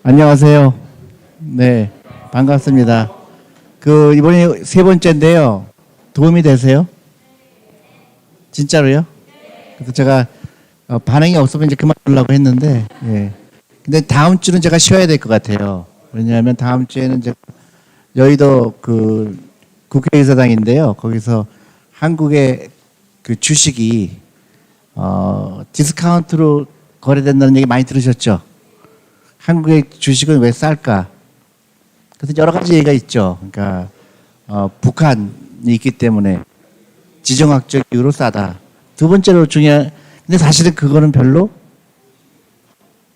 안녕하세요. 네, 반갑습니다. 이번에 세 번째인데요. 도움이 되세요? 진짜로요? 그래서 제가 반응이 없으면 이제 그만두려고 했는데, 예. 근데 다음 주는 제가 쉬어야 될 것 같아요. 왜냐하면 다음 주에는 이제 여의도 국회의사당인데요. 거기서 한국의 주식이 디스카운트로 거래된다는 얘기 많이 들으셨죠? 한국의 주식은 왜 쌀까? 그래서 여러 가지 얘기가 있죠. 그러니까 북한이 있기 때문에 지정학적 이유로 싸다. 두 번째로 중요한, 근데 사실은 그거는 별로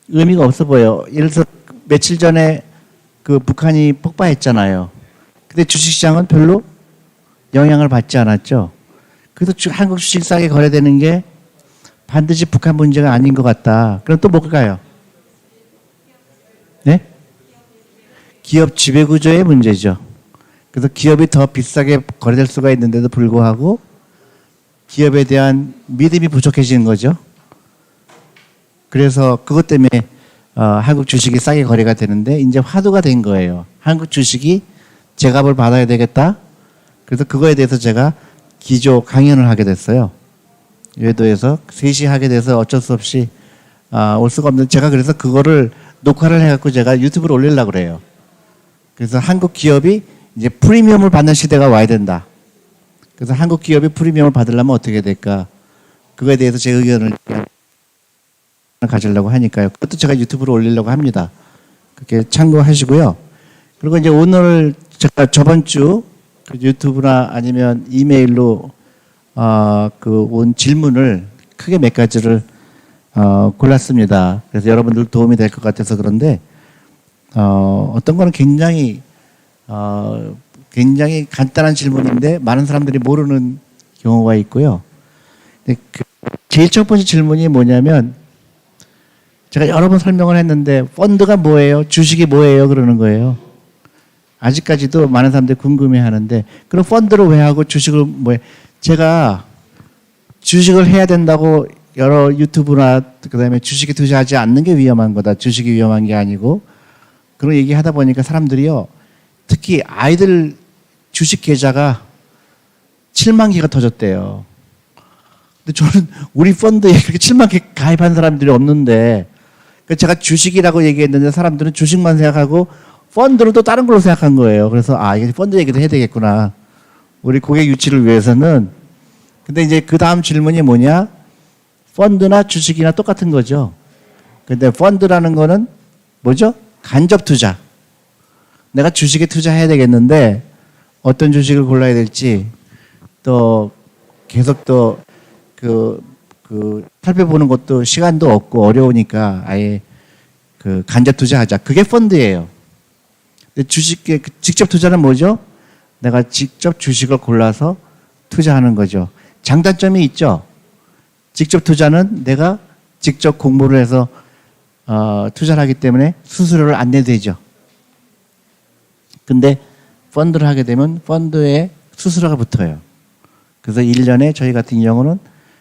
의미가 없어 보여. 예를 들어서 며칠 전에 북한이 폭파했잖아요. 근데 주식시장은 별로 영향을 받지 않았죠. 그래서 한국 주식 싸게 거래되는 게 반드시 북한 문제가 아닌 것 같다. 그럼 또 뭘까요? 네? 기업 지배구조의 문제죠. 그래서 기업이 더 비싸게 거래될 수가 있는데도 불구하고 기업에 대한 믿음이 부족해지는 거죠. 그래서 그것 때문에 한국 주식이 싸게 거래가 되는데 이제 화두가 된 거예요. 한국 주식이 제값을 받아야 되겠다. 그래서 그거에 대해서 제가 기조 강연을 하게 됐어요. 외도에서 3시 하게 돼서 어쩔 수 없이 올 수가 없는데 제가 그래서 그거를 녹화를 해갖고 제가 유튜브로 올리려고 그래요. 그래서 한국 기업이 이제 프리미엄을 받는 시대가 와야 된다. 그래서 한국 기업이 프리미엄을 받으려면 어떻게 될까? 그거에 대해서 제 의견을 가지려고 하니까요. 그것도 제가 유튜브로 올리려고 합니다. 그렇게 참고하시고요. 그리고 이제 오늘 제가 저번 주 유튜브나 아니면 이메일로 온 질문을 크게 몇 가지를 골랐습니다. 그래서 여러분들 도움이 될 것 같아서 그런데 어떤 거는 굉장히 간단한 질문인데 많은 사람들이 모르는 경우가 있고요. 근데 제일 첫 번째 질문이 뭐냐면 제가 여러 번 설명을 했는데 펀드가 뭐예요? 주식이 뭐예요? 그러는 거예요. 아직까지도 많은 사람들이 궁금해하는데 그럼 펀드를 왜 하고 주식을 뭐 해? 제가 주식을 해야 된다고 여러 유튜브나 그다음에 주식에 투자하지 않는 게 위험한 거다. 주식이 위험한 게 아니고 그런 얘기 하다 보니까 사람들이요. 특히 아이들 주식 계좌가 7만 개가 터졌대요. 근데 저는 우리 펀드에 그렇게 7만 개 가입한 사람들이 없는데 제가 주식이라고 얘기했는데 사람들은 주식만 생각하고 펀드로 또 다른 걸로 생각한 거예요. 그래서 이게 펀드 얘기도 해야 되겠구나. 우리 고객 유치를 위해서는. 근데 이제 그 다음 질문이 뭐냐? 펀드나 주식이나 똑같은 거죠. 근데 펀드라는 거는 뭐죠? 간접 투자. 내가 주식에 투자해야 되겠는데 어떤 주식을 골라야 될지 또 계속 또 살펴보는 것도 시간도 없고 어려우니까 아예 간접 투자하자. 그게 펀드예요. 근데 주식에 직접 투자는 뭐죠? 내가 직접 주식을 골라서 투자하는 거죠. 장단점이 있죠. 직접 투자는 내가 직접 공부를 해서 투자를 하기 때문에 수수료를 안 내도 되죠. 근데 펀드를 하게 되면 펀드에 수수료가 붙어요. 그래서 1년에 저희 같은 경우는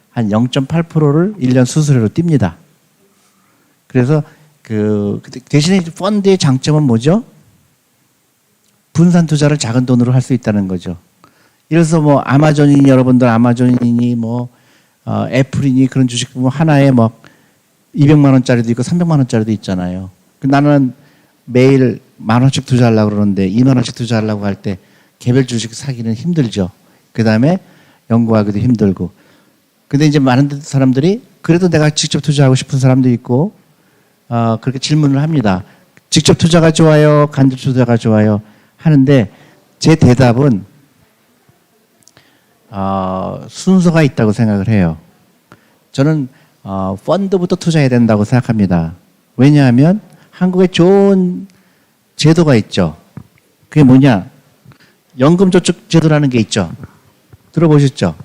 한 0.8%를 1년 수수료로 띱니다. 그래서 대신에 펀드의 장점은 뭐죠? 분산 투자를 작은 돈으로 할 수 있다는 거죠. 예를 들어서 뭐 아마존이니 여러분들 아마존이니 뭐 애플이니 그런 주식 보면 하나에 막 200만 원짜리도 있고 300만 원짜리도 있잖아요. 나는 매일 10,000원씩 투자하려고 그러는데 2만 원씩 투자하려고 할 때 개별 주식 사기는 힘들죠. 그 다음에 연구하기도 힘들고. 근데 이제 많은 사람들이 그래도 내가 직접 투자하고 싶은 사람도 있고 그렇게 질문을 합니다. 직접 투자가 좋아요? 간접 투자가 좋아요? 하는데 제 대답은 순서가 있다고 생각을 해요. 저는 펀드부터 투자해야 된다고 생각합니다. 왜냐하면 한국에 좋은 제도가 있죠. 그게 뭐냐? 연금저축 제도라는 게 있죠. 들어보셨죠?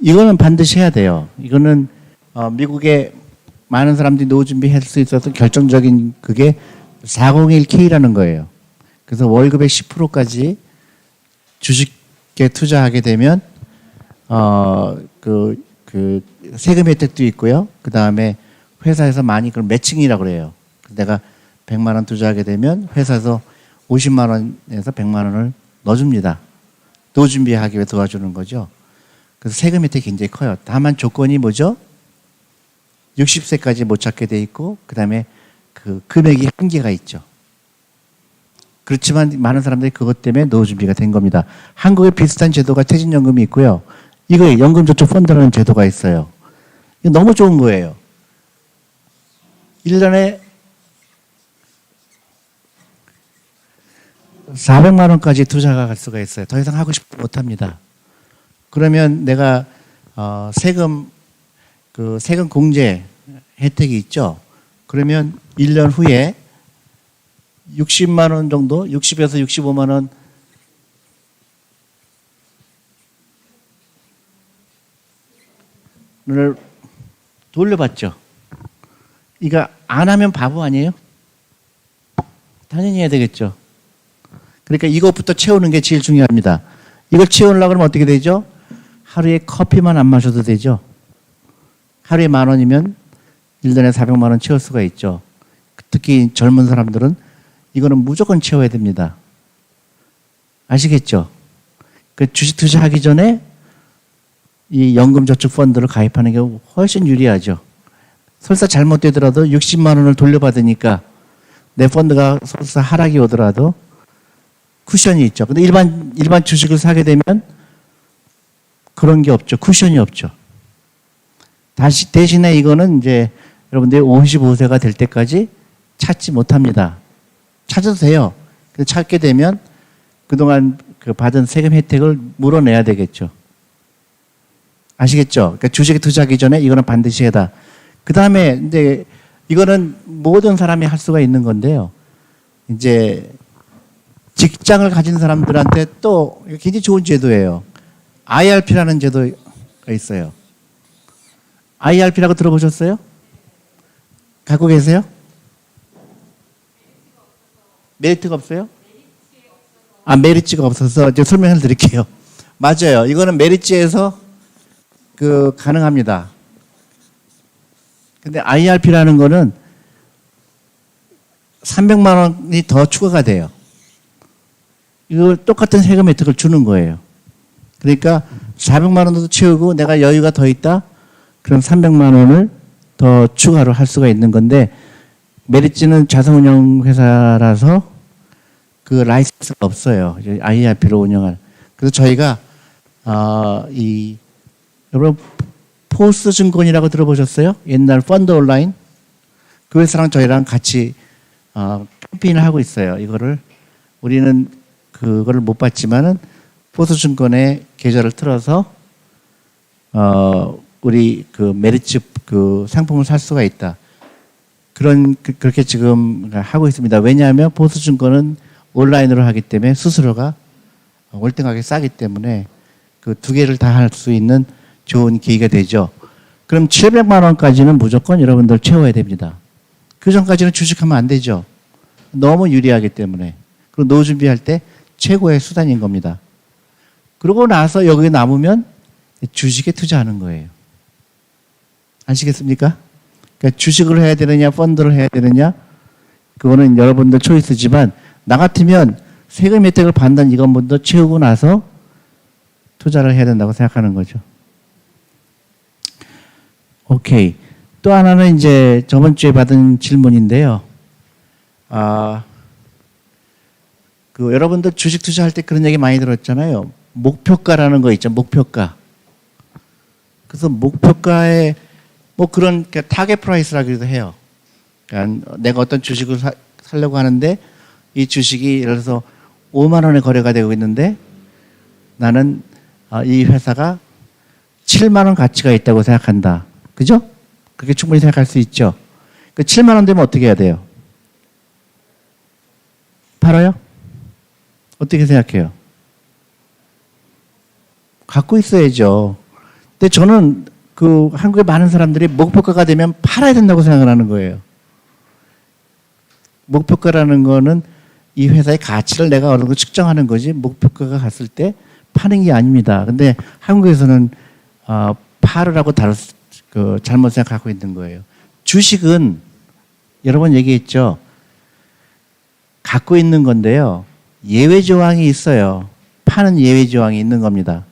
이거는 반드시 해야 돼요. 이거는 미국의 많은 사람들이 노후 준비할 수 있어서 결정적인 그게 401K라는 거예요. 그래서 월급의 10%까지 주식에 투자하게 되면 그 세금 혜택도 있고요. 그 다음에 회사에서 많이 그런 매칭이라고 그래요. 내가 100만 원 투자하게 되면 회사에서 50만 원에서 100만 원을 넣어줍니다. 노후 준비하기 위해 도와주는 거죠. 그래서 세금 혜택이 굉장히 커요. 다만 조건이 뭐죠? 60세까지 못 찾게 돼 있고, 그 다음에 그 금액이 한계가 있죠. 그렇지만 많은 사람들이 그것 때문에 노후 준비가 된 겁니다. 한국에 비슷한 제도가 퇴직연금이 있고요. 이거 연금저축펀드라는 제도가 있어요. 이거 너무 좋은 거예요. 1년에 400만 원까지 투자가 갈 수가 있어요. 더 이상 하고 싶지 못합니다. 그러면 내가 세금 공제 혜택이 있죠. 그러면 1년 후에 60만 원 정도, 60에서 65만 원을 돌려받죠. 이거 안 하면 바보 아니에요? 당연히 해야 되겠죠. 그러니까 이것부터 채우는 게 제일 중요합니다. 이걸 채우려고 그러면 어떻게 되죠? 하루에 커피만 안 마셔도 되죠. 하루에 10,000원이면 1년에 400만 원 채울 수가 있죠. 특히 젊은 사람들은 이거는 무조건 채워야 됩니다. 아시겠죠? 그 주식 투자하기 전에 이 연금저축펀드를 가입하는 게 훨씬 유리하죠. 설사 잘못되더라도 60만 원을 돌려받으니까 내 펀드가 설사 하락이 오더라도 쿠션이 있죠. 근데 일반 주식을 사게 되면 그런 게 없죠. 쿠션이 없죠. 대신에 이거는 이제 여러분들이 55세가 될 때까지 찾지 못합니다. 찾아도 돼요. 근데 찾게 되면 그동안 그 받은 세금 혜택을 물어내야 되겠죠. 아시겠죠? 그러니까 주식에 투자하기 전에 이거는 반드시 해다. 그 다음에 이제 이거는 모든 사람이 할 수가 있는 건데요. 이제 직장을 가진 사람들한테 또 굉장히 좋은 제도예요. IRP라는 제도가 있어요. IRP라고 들어보셨어요? 갖고 계세요? 메리트가 없어요? 메리츠가 없어서 제가 설명을 드릴게요. 맞아요. 이거는 메리츠에서 가능합니다. 근데 IRP라는 거는 300만 원이 더 추가가 돼요. 이걸 똑같은 세금 혜택을 주는 거예요. 그러니까 400만 원도 채우고 내가 여유가 더 있다? 그럼 300만 원을 더 추가로 할 수가 있는 건데, 메리츠는 자산운용 회사라서 그 라이센스가 없어요. IRP로 운영할. 그래서 저희가 여러분 포스증권이라고 들어보셨어요? 옛날 펀드 온라인 그 회사랑 저희랑 같이 캠페인을 하고 있어요. 이거를 우리는 그거를 못 받지만은 포스증권에 계좌를 틀어서 우리 그 메리츠 그 상품을 살 수가 있다. 그렇게 지금 하고 있습니다. 왜냐하면 포스증권은 온라인으로 하기 때문에 수수료가 월등하게 싸기 때문에 그 두 개를 다 할 수 있는 좋은 기회가 되죠. 그럼 700만 원까지는 무조건 여러분들 채워야 됩니다. 그 전까지는 주식하면 안 되죠. 너무 유리하기 때문에. 그리고 노후 준비할 때 최고의 수단인 겁니다. 그러고 나서 여기 남으면 주식에 투자하는 거예요. 아시겠습니까? 그러니까 주식을 해야 되느냐, 펀드를 해야 되느냐, 그거는 여러분들 초이스지만, 나 같으면 세금 혜택을 받는 이건 먼저 채우고 나서 투자를 해야 된다고 생각하는 거죠. 오케이. 또 하나는 이제 저번 주에 받은 질문인데요. 여러분들 주식 투자할 때 그런 얘기 많이 들었잖아요. 목표가라는 거 있죠. 목표가. 그래서 목표가에 그런 타겟 프라이스라기도 해요. 그러니까 내가 어떤 주식을 사려고 하는데 이 주식이 예를 들어서 5만 원에 거래가 되고 있는데 나는 이 회사가 7만 원 가치가 있다고 생각한다. 그죠? 그렇게 충분히 생각할 수 있죠. 그 7만 원 되면 어떻게 해야 돼요? 팔아요? 어떻게 생각해요? 갖고 있어야죠. 근데 저는 그 한국의 많은 사람들이 목표가가 되면 팔아야 된다고 생각을 하는 거예요. 목표가라는 거는 이 회사의 가치를 내가 어느 정도 측정하는 거지 목표가가 갔을 때 파는 게 아닙니다. 근데 한국에서는 팔으라고 잘못 생각하고 있는 거예요. 주식은 여러 번 얘기했죠. 갖고 있는 건데요. 예외 조항이 있어요. 파는 예외 조항이 있는 겁니다.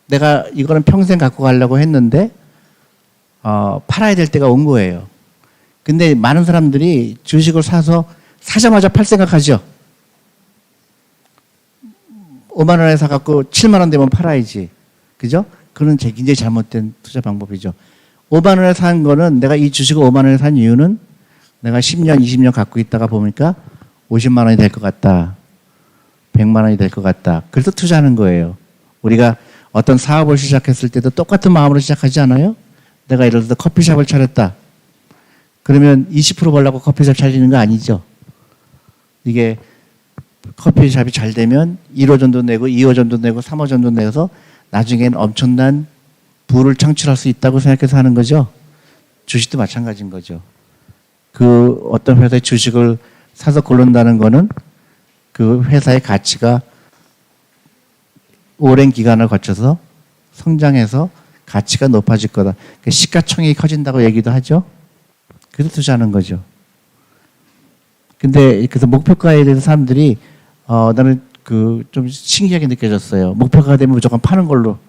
내가 이거는 평생 갖고 가려고 했는데 팔아야 될 때가 온 거예요. 근데 많은 사람들이 주식을 사자마자 팔 생각하죠. 5만 원에 사갖고 7만 원 되면 팔아야지. 그죠? 그건 굉장히 잘못된 투자 방법이죠. 5만 원에 산 거는 내가 이 주식을 5만 원에 산 이유는 내가 10년, 20년 갖고 있다가 보니까 50만 원이 될 것 같다. 100만 원이 될 것 같다. 그래서 투자하는 거예요. 우리가 어떤 사업을 시작했을 때도 똑같은 마음으로 시작하지 않아요? 내가 예를 들어서 커피숍을 차렸다. 그러면 20% 벌려고 커피숍 차리는 거 아니죠. 이게 커피숍이 잘 되면 1호점도 내고 2호점도 내고 3호점도 내서 나중엔 엄청난 부를 창출할 수 있다고 생각해서 하는 거죠. 주식도 마찬가지인 거죠. 그 어떤 회사의 주식을 사서 고른다는 거는 그 회사의 가치가 오랜 기간을 거쳐서 성장해서 가치가 높아질 거다. 시가총액이 커진다고 얘기도 하죠. 그래서 투자하는 거죠. 근데 그래서 목표가에 대해서 사람들이 나는 좀 신기하게 느껴졌어요. 목표가가 되면 무조건 파는 걸로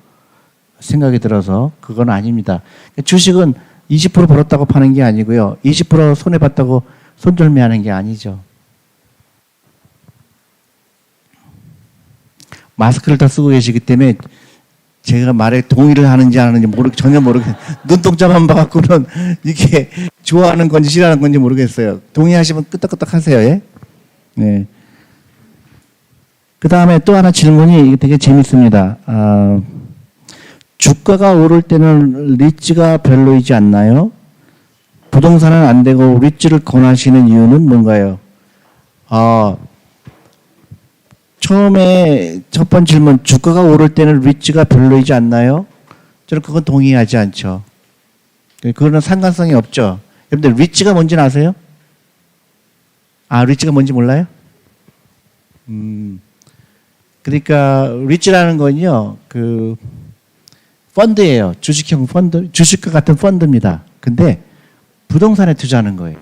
생각이 들어서 그건 아닙니다. 주식은 20% 벌었다고 파는 게 아니고요. 20% 손해봤다고 손절매하는 게 아니죠. 마스크를 다 쓰고 계시기 때문에 제가 말에 동의를 하는지 안 하는지 전혀 모르겠어요. 눈동자만 봐갖고는 이게 좋아하는 건지 싫어하는 건지 모르겠어요. 동의하시면 끄떡끄떡 하세요. 예? 네. 그 다음에 또 하나 질문이 되게 재밌습니다. 주가가 오를 때는 리츠가 별로이지 않나요? 부동산은 안 되고 리츠를 권하시는 이유는 뭔가요? 처음에 첫 번째 질문, 주가가 오를 때는 리츠가 별로이지 않나요? 저는 그건 동의하지 않죠. 그거는 상관성이 없죠. 여러분들 리츠가 뭔지는 아세요? 리츠가 뭔지 몰라요? 그러니까 리츠라는 건요, 펀드예요. 주식형 펀드, 주식과 같은 펀드입니다. 근데 부동산에 투자하는 거예요.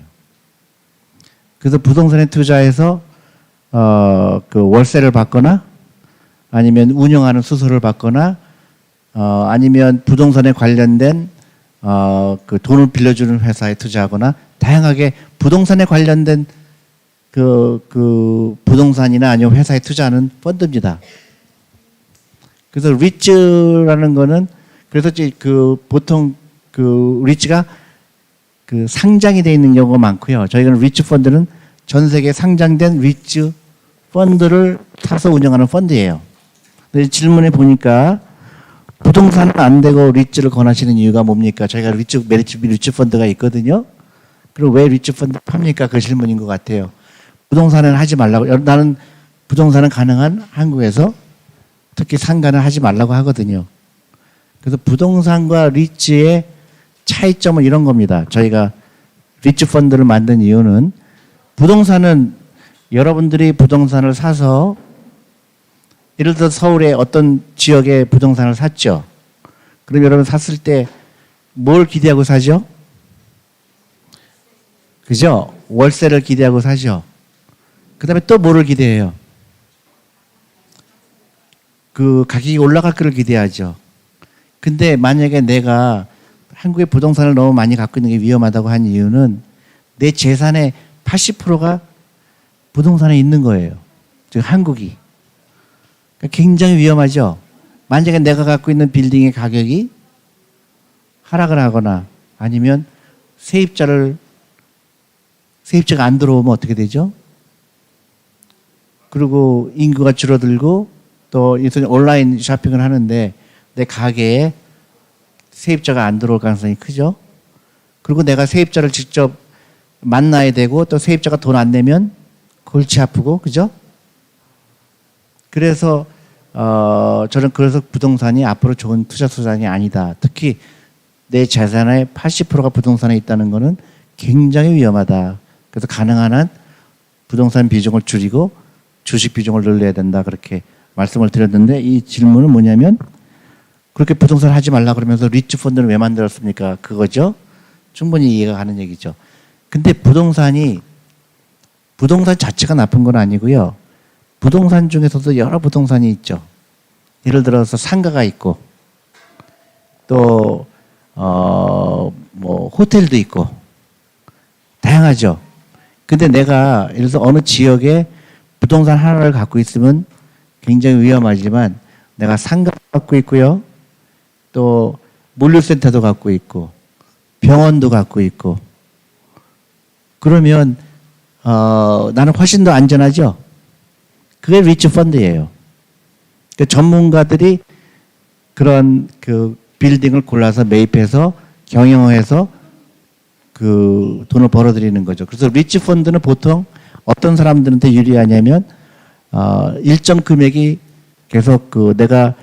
그래서 부동산에 투자해서 월세를 받거나 아니면 운영하는 수수료를 받거나 아니면 부동산에 관련된 돈을 빌려주는 회사에 투자하거나 다양하게 부동산에 관련된 부동산이나 아니면 회사에 투자하는 펀드입니다. 그래서 리츠라는 거는 그래서 보통 리츠가 상장이 되어 있는 경우가 많고요. 저희가 리츠 펀드는 전 세계에 상장된 리츠 펀드를 사서 운영하는 펀드예요. 질문에 보니까 부동산은 안 되고 리츠를 권하시는 이유가 뭡니까? 저희가 리츠 펀드가 있거든요. 그리고 왜 리츠 펀드 팝니까? 그 질문인 것 같아요. 부동산은 하지 말라고. 나는 부동산은 가능한 한국에서 특히 상가는 하지 말라고 하거든요. 그래서 부동산과 리츠의 차이점은 이런 겁니다. 저희가 리츠 펀드를 만든 이유는 부동산은 여러분들이 부동산을 사서 예를 들어 서울의 어떤 지역에 부동산을 샀죠. 그럼 여러분 샀을 때 뭘 기대하고 사죠? 그죠? 월세를 기대하고 사죠. 그 다음에 또 뭐를 기대해요? 가격이 올라갈 거를 기대하죠. 근데 만약에 내가 한국의 부동산을 너무 많이 갖고 있는 게 위험하다고 한 이유는 내 재산의 80%가 부동산에 있는 거예요. 즉 한국이. 그러니까 굉장히 위험하죠. 만약에 내가 갖고 있는 빌딩의 가격이 하락을 하거나 아니면 세입자가 안 들어오면 어떻게 되죠? 그리고 인구가 줄어들고 또 온라인 쇼핑을 하는데 내 가게에 세입자가 안 들어올 가능성이 크죠. 그리고 내가 세입자를 직접 만나야 되고 또 세입자가 돈 안 내면 골치 아프고, 그죠? 그래서 저는 그래서 부동산이 앞으로 좋은 투자 수단이 아니다. 특히 내 재산의 80%가 부동산에 있다는 것은 굉장히 위험하다. 그래서 가능한 한 부동산 비중을 줄이고 주식 비중을 늘려야 된다. 그렇게 말씀을 드렸는데 이 질문은 뭐냐면 그렇게 부동산 하지 말라 그러면서 리츠 펀드는 왜 만들었습니까? 그거죠. 충분히 이해가 가는 얘기죠. 근데 부동산 자체가 나쁜 건 아니고요. 부동산 중에서도 여러 부동산이 있죠. 예를 들어서 상가가 있고 또 뭐 호텔도 있고 다양하죠. 근데 내가 예를 들어서 어느 지역에 부동산 하나를 갖고 있으면 굉장히 위험하지만 내가 상가 갖고 있고요. 또 물류센터도 갖고 있고 병원도 갖고 있고 그러면 나는 훨씬 더 안전하죠. 그게 리츠 펀드예요. 그 전문가들이 그런 그 빌딩을 골라서 매입해서 경영해서 그 돈을 벌어들이는 거죠. 그래서 리츠 펀드는 보통 어떤 사람들한테 유리하냐면 일정 금액이 계속 그 내가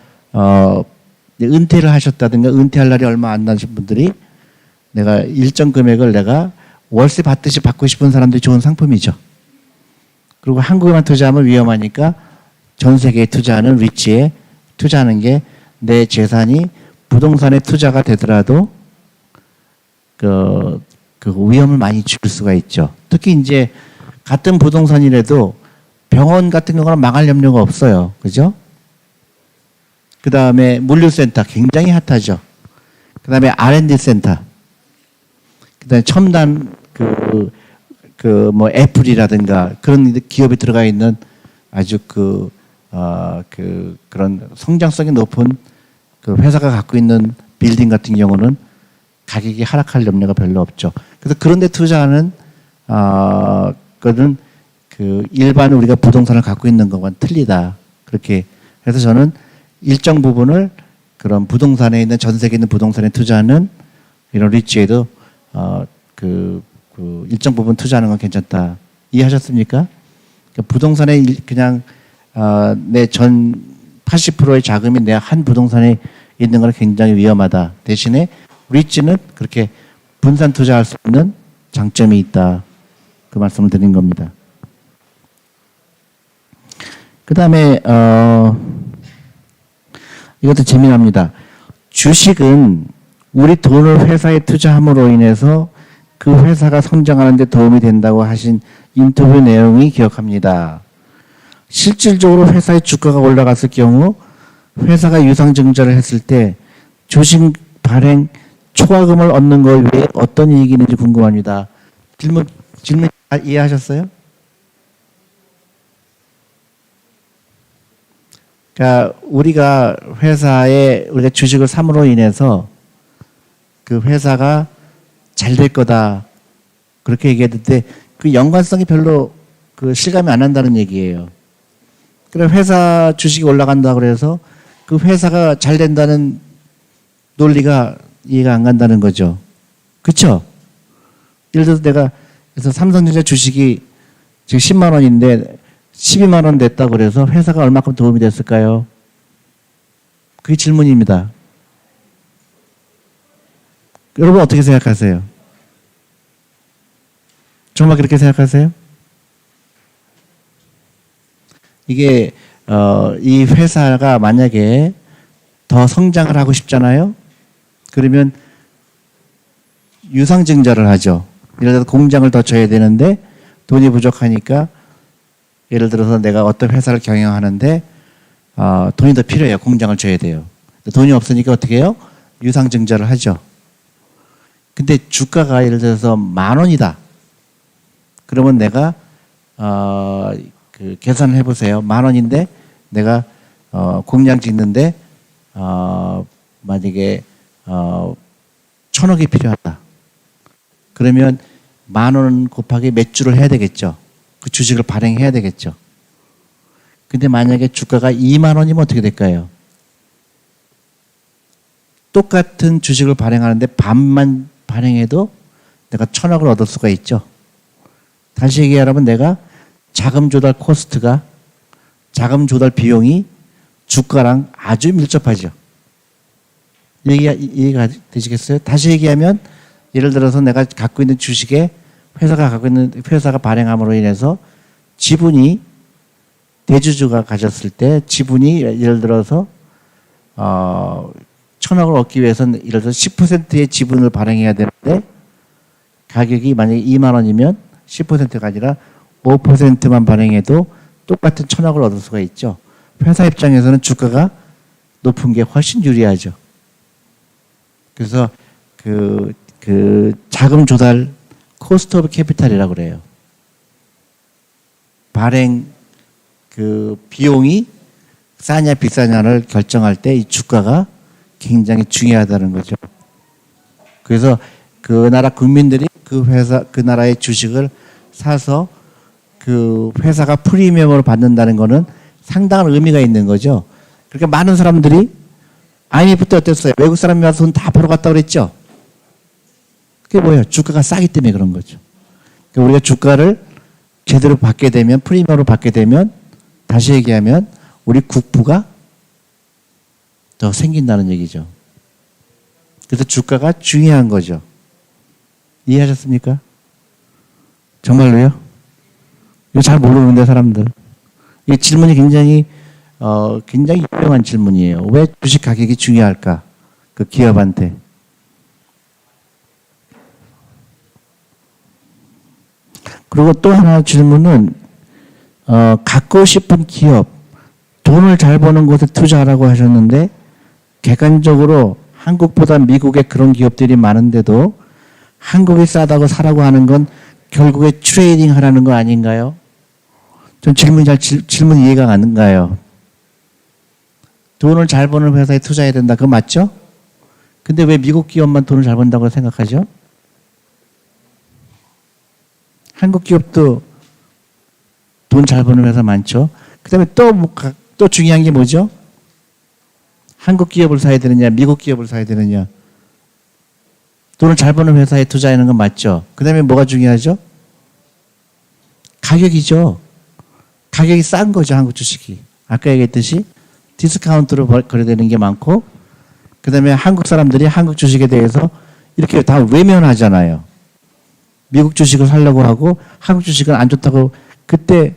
은퇴를 하셨다든가 은퇴할 날이 얼마 안 나신 분들이 내가 일정 금액을 내가 월세 받듯이 받고 싶은 사람들이 좋은 상품이죠. 그리고 한국에만 투자하면 위험하니까 전 세계에 투자하는 리츠에 투자하는 게 내 재산이 부동산에 투자가 되더라도 그 위험을 많이 줄 수가 있죠. 특히 이제 같은 부동산이라도 병원 같은 경우는 망할 염려가 없어요. 그죠? 그 다음에 물류센터 굉장히 핫하죠. 그 다음에 R&D 센터. 그 다음에 첨단 뭐 애플이라든가 그런 기업이 들어가 있는 아주 그런 성장성이 높은 그 회사가 갖고 있는 빌딩 같은 경우는 가격이 하락할 염려가 별로 없죠. 그래서 그런 데 투자하는 거는 그 일반 우리가 부동산을 갖고 있는 것과는 틀리다. 그렇게 해서 저는 일정 부분을 그런 부동산에 있는 전 세계에 있는 부동산에 투자하는 이런 리츠에도 일정 부분 투자하는 건 괜찮다. 이해하셨습니까? 그러니까 부동산에 그냥 내 전 80%의 자금이 내 한 부동산에 있는 건 굉장히 위험하다. 대신에 리츠는 그렇게 분산 투자할 수 있는 장점이 있다. 그 말씀을 드린 겁니다. 그 다음에 이것도 재미납니다. 주식은 우리 돈을 회사에 투자함으로 인해서 그 회사가 성장하는 데 도움이 된다고 하신 인터뷰 내용이 기억합니다. 실질적으로 회사의 주가가 올라갔을 경우 회사가 유상증자를 했을 때 주식 발행 초과금을 얻는 것 외에 어떤 이익이 있는지 궁금합니다. 질문 이해하셨어요? 그러니까 우리가 주식을 삼으로 인해서 그 회사가 잘 될 거다 그렇게 얘기했는데 그 연관성이 별로 그 실감이 안 난다는 얘기예요. 그래 회사 주식이 올라간다 그래서 그 회사가 잘 된다는 논리가 이해가 안 간다는 거죠. 그렇죠? 예를 들어서 내가 그래서 삼성전자 주식이 지금 10만 원인데 12만 원 됐다 그래서 회사가 얼마큼 도움이 됐을까요? 그게 질문입니다. 여러분 어떻게 생각하세요? 정말 그렇게 생각하세요? 이게 이 회사가 만약에 더 성장을 하고 싶잖아요. 그러면 유상증자를 하죠. 예를 들어서 공장을 더 줘야 되는데 돈이 부족하니까 예를 들어서 내가 어떤 회사를 경영하는데 돈이 더 필요해요. 공장을 줘야 돼요. 돈이 없으니까 어떻게 해요? 유상증자를 하죠. 근데 주가가 예를 들어서 10,000원이다. 그러면 내가 계산을 해보세요. 10,000원인데 내가 공장 짓는데 만약에 1,000억이 필요하다. 그러면 10,000원 곱하기 몇 주를 해야 되겠죠. 그 주식을 발행해야 되겠죠. 근데 만약에 주가가 20,000원이면 어떻게 될까요? 똑같은 주식을 발행하는데 반만 발행해도 내가 1,000억을 얻을 수가 있죠. 다시 얘기하면 내가 자금 조달 비용이 주가랑 아주 밀접하죠. 이해가 되시겠어요? 다시 얘기하면 예를 들어서 내가 갖고 있는 주식에 회사가 발행함으로 인해서 지분이 대주주가 가졌을 때 지분이 예를 들어서 1,000억을 얻기 위해서는 예를 들어서 10%의 지분을 발행해야 되는데 가격이 만약에 2만 원이면 10%가 아니라 5%만 발행해도 똑같은 1,000억을 얻을 수가 있죠. 회사 입장에서는 주가가 높은 게 훨씬 유리하죠. 그래서 그 자금 조달 코스트 오브 캐피탈이라고 그래요. 발행 그 비용이 싸냐 비싸냐를 결정할 때 이 주가가 굉장히 중요하다는 거죠. 그래서 그 나라 국민들이 그 나라의 주식을 사서 그 회사가 프리미엄으로 받는다는 거는 상당한 의미가 있는 거죠. 그러니까 많은 사람들이 IMF 때 어땠어요? 외국 사람이 와서 돈 다 벌어갔다고 그랬죠? 그게 뭐예요? 주가가 싸기 때문에 그런 거죠. 그러니까 우리가 주가를 제대로 받게 되면, 프리미엄으로 받게 되면, 다시 얘기하면 우리 국부가 더 생긴다는 얘기죠. 그래서 주가가 중요한 거죠. 이해하셨습니까? 정말로요? 이거 잘 모르는데 사람들. 이 질문이 굉장히 유명한 질문이에요. 왜 주식 가격이 중요할까? 그 기업한테. 그리고 또 하나 질문은 갖고 싶은 기업, 돈을 잘 버는 곳에 투자하라고 하셨는데 객관적으로 한국보다 미국에 그런 기업들이 많은데도 한국이 싸다고 사라고 하는 건 결국에 트레이딩 하라는 거 아닌가요? 전 질문 이해가 안 가요. 돈을 잘 버는 회사에 투자해야 된다. 그거 맞죠? 근데 왜 미국 기업만 돈을 잘 번다고 생각하죠? 한국 기업도 돈 잘 버는 회사 많죠. 그 다음에 또 중요한 게 뭐죠? 한국 기업을 사야 되느냐, 미국 기업을 사야 되느냐. 돈을 잘 버는 회사에 투자하는 건 맞죠. 그 다음에 뭐가 중요하죠? 가격이죠. 가격이 싼 거죠, 한국 주식이. 아까 얘기했듯이 디스카운트로 거래되는 게 많고, 그 다음에 한국 사람들이 한국 주식에 대해서 이렇게 다 외면하잖아요. 미국 주식을 사려고 하고 한국 주식은 안 좋다고. 그때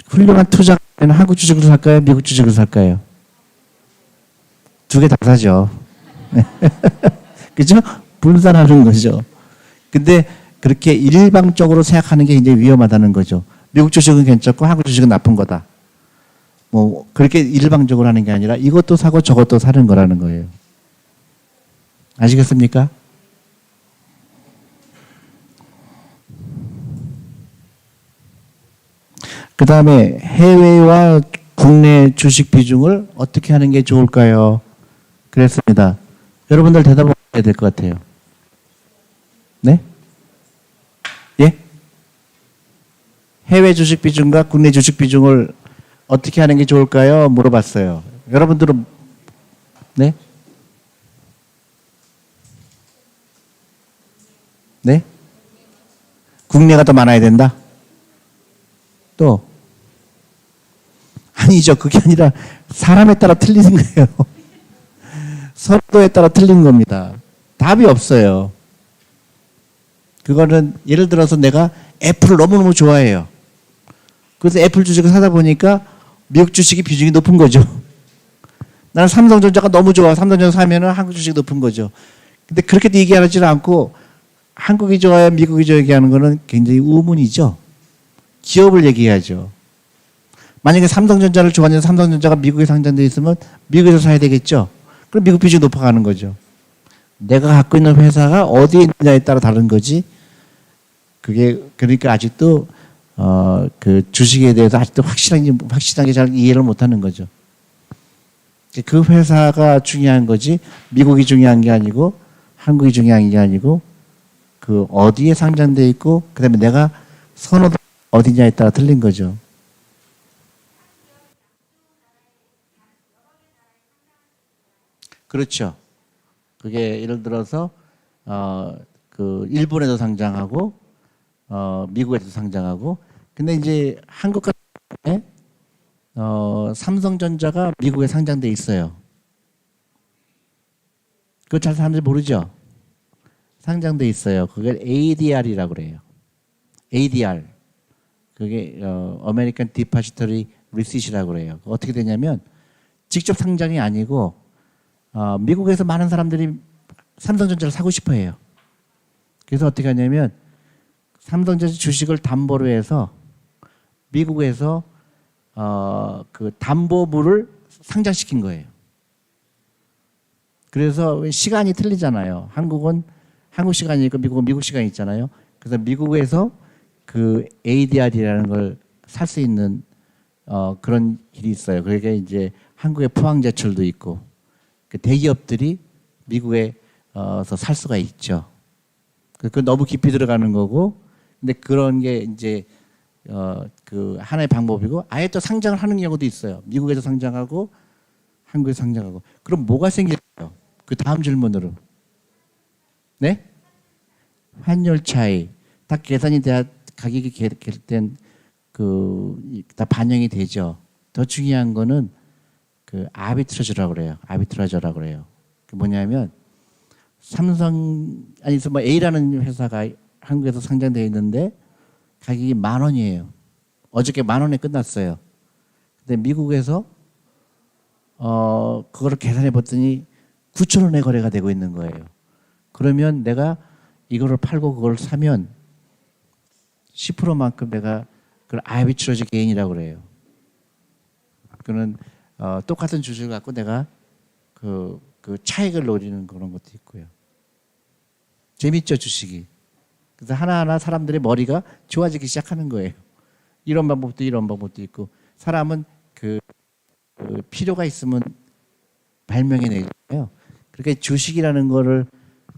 훌륭한 투자는 한국 주식을 살까요? 미국 주식을 살까요? 두 개 다 사죠. 그죠? 분산하는 거죠. 근데 그렇게 일방적으로 생각하는 게 굉장히 위험하다는 거죠. 미국 주식은 괜찮고 한국 주식은 나쁜 거다. 뭐 그렇게 일방적으로 하는 게 아니라 이것도 사고 저것도 사는 거라는 거예요. 아시겠습니까? 그 다음에 해외와 국내 주식 비중을 어떻게 하는 게 좋을까요? 그랬습니다. 여러분들 대답을 해야 될 것 같아요. 네? 예? 해외 주식 비중과 국내 주식 비중을 어떻게 하는 게 좋을까요? 물어봤어요. 여러분들은 네? 네? 국내가 더 많아야 된다? 또 아니죠. 그게 아니라 사람에 따라 틀리는 거예요. 서로에 따라 틀린 겁니다. 답이 없어요. 그거는 예를 들어서 내가 애플을 너무너무 좋아해요. 그래서 애플 주식을 사다 보니까 미국 주식이 비중이 높은 거죠. 나는 삼성전자가 너무 좋아. 삼성전자 사면은 한국 주식이 높은 거죠. 근데 그렇게 얘기하지는 않고 한국이 좋아요, 미국이 좋아요 얘기하는 거는 굉장히 우문이죠. 기업을 얘기해야죠. 만약에 삼성전자를 좋아하는 삼성전자가 미국에 상장되어 있으면 미국에서 사야 되겠죠. 그럼 미국 비중이 높아가는 거죠. 내가 갖고 있는 회사가 어디에 있느냐에 따라 다른 거지. 그게 그러니까 아직도 그 주식에 대해서 아직도 확실하게 잘 이해를 못하는 거죠. 그 회사가 중요한 거지 미국이 중요한 게 아니고 한국이 중요한 게 아니고 그 어디에 상장돼 있고 그다음에 내가 선호도 어디냐에 따라 틀린 거죠. 그렇죠. 그게 예를 들어서 그 일본에도 상장하고 미국에도 상장하고 근데 이제 한국 같은 경우에 삼성전자가 미국에 상장돼 있어요. 그거 잘 사람들이 모르죠? 상장돼 있어요. 그걸 ADR이라고 그래요. ADR. 그게 American Depository Receipt이라고 그래요. 어떻게 되냐면 직접 상장이 아니고 미국에서 많은 사람들이 삼성전자를 사고 싶어 해요. 그래서 어떻게 하냐면 삼성전자 주식을 담보로 해서 미국에서 그 담보물을 상장시킨 거예요. 그래서 시간이 틀리잖아요. 한국은 한국 시간이 있고 미국은 미국 시간이 있잖아요. 그래서 미국에서 그 ADR이라는 걸 살 수 있는 그런 길이 있어요. 그러니까 이제 한국의 포항제철도 있고 그 대기업들이 미국에서 살 수가 있죠. 그 너무 깊이 들어가는 거고, 근데 그런 게 이제 그 하나의 방법이고, 아예 또 상장을 하는 경우도 있어요. 미국에서 상장하고 한국에서 상장하고. 그럼 뭐가 생길까요? 그 다음 질문으로. 네? 환율 차이. 다 계산이 돼야 가격이 결정된 다 반영이 되죠. 더 중요한 거는 그 아비트러저라고 그래요. 아비트러저라고 그래요. 그 뭐냐면 뭐 A라는 회사가 한국에서 상장되어 있는데 가격이 10,000원이에요. 어저께 10,000원에 끝났어요. 근데 미국에서 그거를 계산해 봤더니 9,000원에 거래가 되고 있는 거예요. 그러면 내가 이거를 팔고 그걸 사면 10%만큼 내가 그걸 아비트러지 게인이라고 그래요. 그는 똑같은 주식을 갖고 내가 그 차익을 노리는 그런 것도 있고요. 재밌죠, 주식이. 그래서 하나하나 사람들의 머리가 좋아지기 시작하는 거예요. 이런 방법도 있고, 사람은 그 필요가 있으면 발명해내잖아요. 그러니까 주식이라는 거를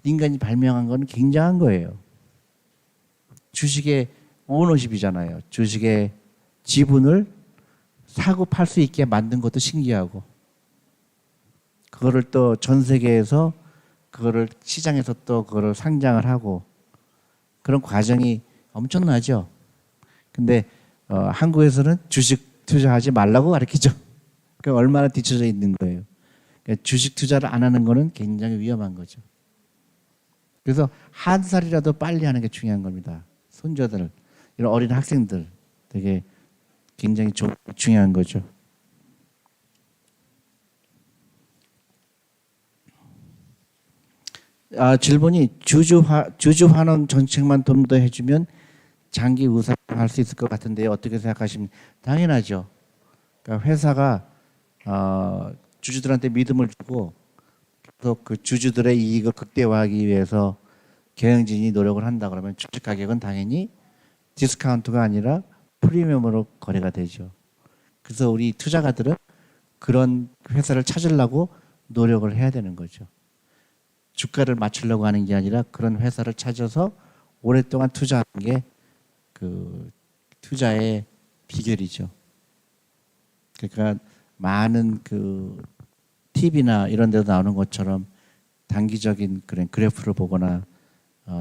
인간이 발명한 건 굉장한 거예요. 주식의 오너십이잖아요. 주식의 지분을 사고 팔 수 있게 만든 것도 신기하고, 그거를 또 전 세계에서 그거를 시장에서 또 그거를 상장을 하고, 그런 과정이 엄청나죠. 근데 한국에서는 주식 투자하지 말라고 가르치죠. 그러니까 얼마나 뒤쳐져 있는 거예요. 그러니까 주식 투자를 안 하는 거는 굉장히 위험한 거죠. 그래서 한 살이라도 빨리 하는 게 중요한 겁니다. 손자들, 이런 어린 학생들 되게 굉장히 중요한 거죠. 질문이 주주환원 정책만 좀 더 해주면 장기 우상할 수 있을 것 같은데 어떻게 생각하십니까? 당연하죠. 그러니까 회사가 주주들한테 믿음을 주고 또 그 주주들의 이익을 극대화하기 위해서 경영진이 노력을 한다 그러면 주식 가격은 당연히 디스카운트가 아니라 프리미엄으로 거래가 되죠. 그래서 우리 투자가들은 그런 회사를 찾으려고 노력을 해야 되는 거죠. 주가를 맞추려고 하는 게 아니라 그런 회사를 찾아서 오랫동안 투자하는 게 그 투자의 비결이죠. 그러니까 많은 그 TV나 이런 데서 나오는 것처럼 단기적인 그런 그래프를 보거나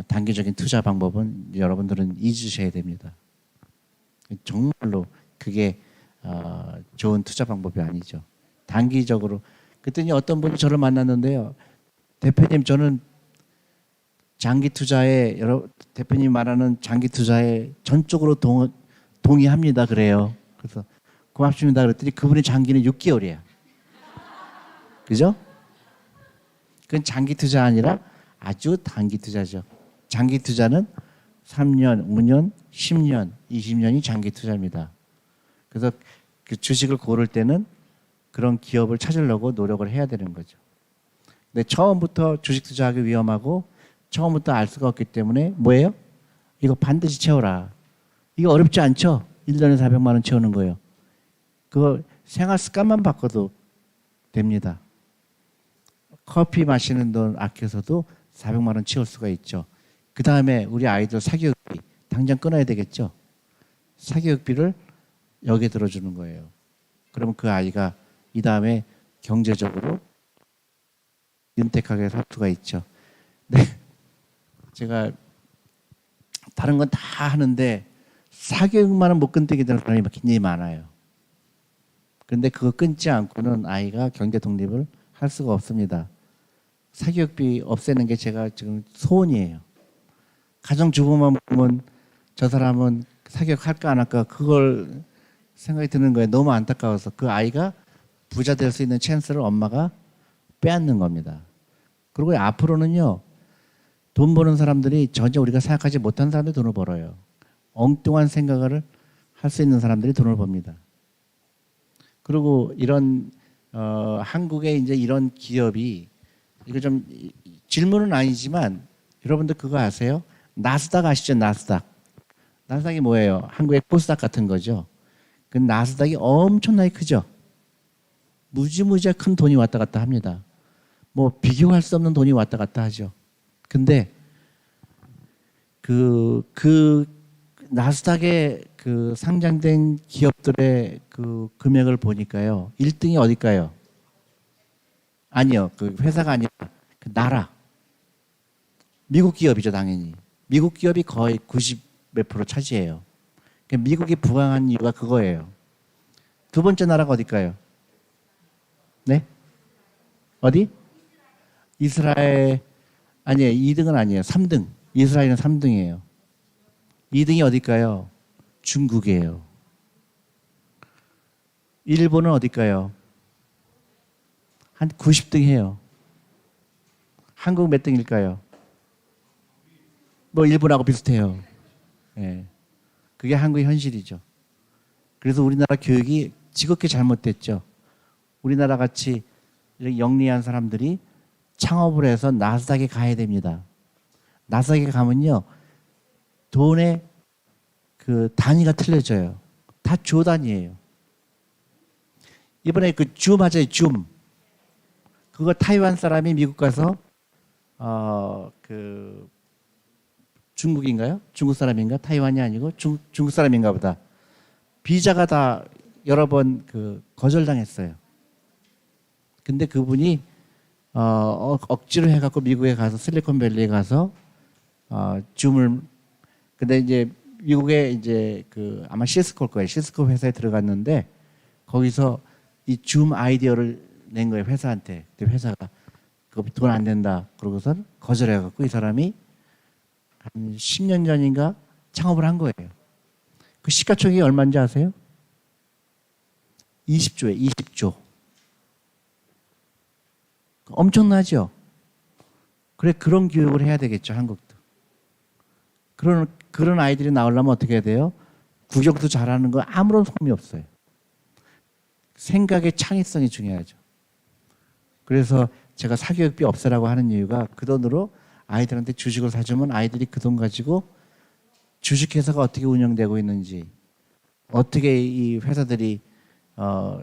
단기적인 투자 방법은 여러분들은 잊으셔야 됩니다. 정말로 그게 좋은 투자 방법이 아니죠. 단기적으로. 그랬더니 어떤 분이 저를 만났는데요. 대표님, 저는 장기 투자에 대표님 말하는 장기 투자에 전적으로 동의합니다. 그래요. 그래서 고맙습니다. 그랬더니 그분의 장기는 6개월이에요. 그죠? 그건 장기 투자 아니라 아주 단기 투자죠. 장기 투자는 3년, 5년, 10년, 20년이 장기 투자입니다. 그래서 그 주식을 고를 때는 그런 기업을 찾으려고 노력을 해야 되는 거죠. 근데 처음부터 주식 투자하기 위험하고 처음부터 알 수가 없기 때문에 뭐예요? 이거 반드시 채워라. 이거 어렵지 않죠? 1년에 400만 원 채우는 거예요. 그거 생활 습관만 바꿔도 됩니다. 커피 마시는 돈 아껴서도 400만 원 채울 수가 있죠. 그 다음에 우리 아이들 사교육비 당장 끊어야 되겠죠. 사교육비를 여기에 들어주는 거예요. 그러면 그 아이가 이 다음에 경제적으로 윤택하게 살 수가 있죠. 네, 제가 다른 건 다 하는데 사교육만은 못 끊게 되는 사람이 굉장히 많아요. 그런데 그거 끊지 않고는 아이가 경제 독립을 할 수가 없습니다. 사교육비 없애는 게 제가 지금 소원이에요. 가정주부만 보면 저 사람은 사교육할까 안 할까 그걸 생각이 드는 거예요. 너무 안타까워서 그 아이가 부자 될 수 있는 찬스를 엄마가 빼앗는 겁니다. 그리고 앞으로는요. 돈 버는 사람들이 전혀 우리가 생각하지 못한 사람들이 돈을 벌어요. 엉뚱한 생각을 할 수 있는 사람들이 돈을 법니다. 그리고 이런 한국의 이제 이런 기업이 이거 좀 질문은 아니지만 여러분들 그거 아세요? 나스닥 아시죠? 나스닥. 나스닥이 뭐예요? 한국의 코스닥 같은 거죠. 그 나스닥이 엄청나게 크죠. 무지무지하게 큰 돈이 왔다 갔다 합니다. 뭐 비교할 수 없는 돈이 왔다 갔다 하죠. 근데 그 나스닥에 그 상장된 기업들의 그 금액을 보니까요. 1등이 어딜까요? 아니요. 그 회사가 아니라 그 나라. 미국 기업이죠, 당연히. 미국 기업이 거의 90 몇 프로 차지해요. 그러니까 미국이 부강한 이유가 그거예요. 두 번째 나라가 어딜까요? 네? 어디? 이스라엘. 아니에요. 2등은 아니에요. 3등. 이스라엘은 3등이에요. 2등이 어딜까요? 중국이에요. 일본은 어딜까요? 한 90등 해요. 한국 몇 등일까요? 뭐 일본하고 비슷해요. 예. 그게 한국의 현실이죠. 그래서 우리나라 교육이 지극히 잘못됐죠. 우리나라 같이 이렇게 영리한 사람들이 창업을 해서 나스닥에 가야 됩니다. 나스닥에 가면요. 돈의 그 단위가 틀려져요. 다 조 단위예요. 이번에 그 줌 하잖아요. 줌. 그거 타이완 사람이 미국 가서 그 중국인가요? 중국 사람인가? 타이완이 아니고 중국 사람인가 보다. 비자가 다 여러 번 그 거절당했어요. 근데 그분이 억지로 해갖고 미국에 가서 실리콘밸리에 가서 줌을 근데 이제 미국에 이제 그 아마 시스코일 거예요. 시스코 회사에 들어갔는데 거기서 이 줌 아이디어를 낸 거예요. 회사한테. 근데 회사가 그거 돈 안 된다. 그러고서 거절해갖고 이 사람이 한 10년 전인가 창업을 한 거예요. 그 시가총액이 얼마인지 아세요? 20조예요. 20조. 엄청나죠? 그래, 그런 교육을 해야 되겠죠, 한국도. 그런 아이들이 나오려면 어떻게 해야 돼요? 국영수 잘하는 거 아무런 소용이 없어요. 생각의 창의성이 중요하죠. 그래서 제가 사교육비 없애라고 하는 이유가 그 돈으로 아이들한테 주식을 사주면 아이들이 그 돈 가지고 주식회사가 어떻게 운영되고 있는지, 어떻게 이 회사들이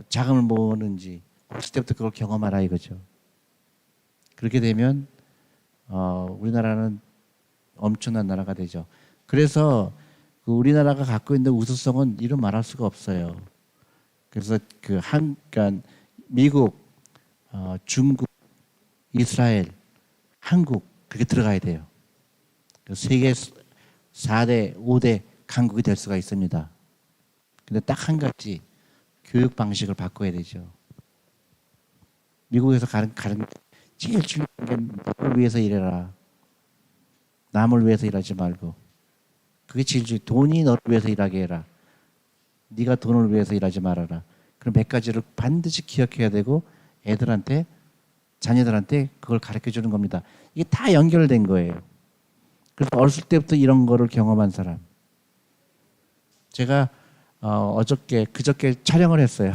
자금을 모으는지 어릴 때부터 그걸 경험하라 이거죠. 그렇게 되면 우리나라는 엄청난 나라가 되죠. 그래서 그 우리나라가 갖고 있는 우수성은 이루 말할 수가 없어요. 그래서 그러니까 미국, 중국, 이스라엘, 한국 그렇게 들어가야 돼요. 세계 4대, 5대 강국이 될 수가 있습니다. 근데 딱 한 가지 교육 방식을 바꿔야 되죠. 미국에서 가는 제일 중요한 게 남을 위해서 일해라. 남을 위해서 일하지 말고. 그게 제일 중요해. 돈이 너를 위해서 일하게 해라. 네가 돈을 위해서 일하지 말아라. 그럼 몇 가지를 반드시 기억해야 되고 애들한테 자녀들한테 그걸 가르쳐 주는 겁니다. 이게 다 연결된 거예요. 그래서 어렸을 때부터 이런 거를 경험한 사람. 제가 그저께 촬영을 했어요.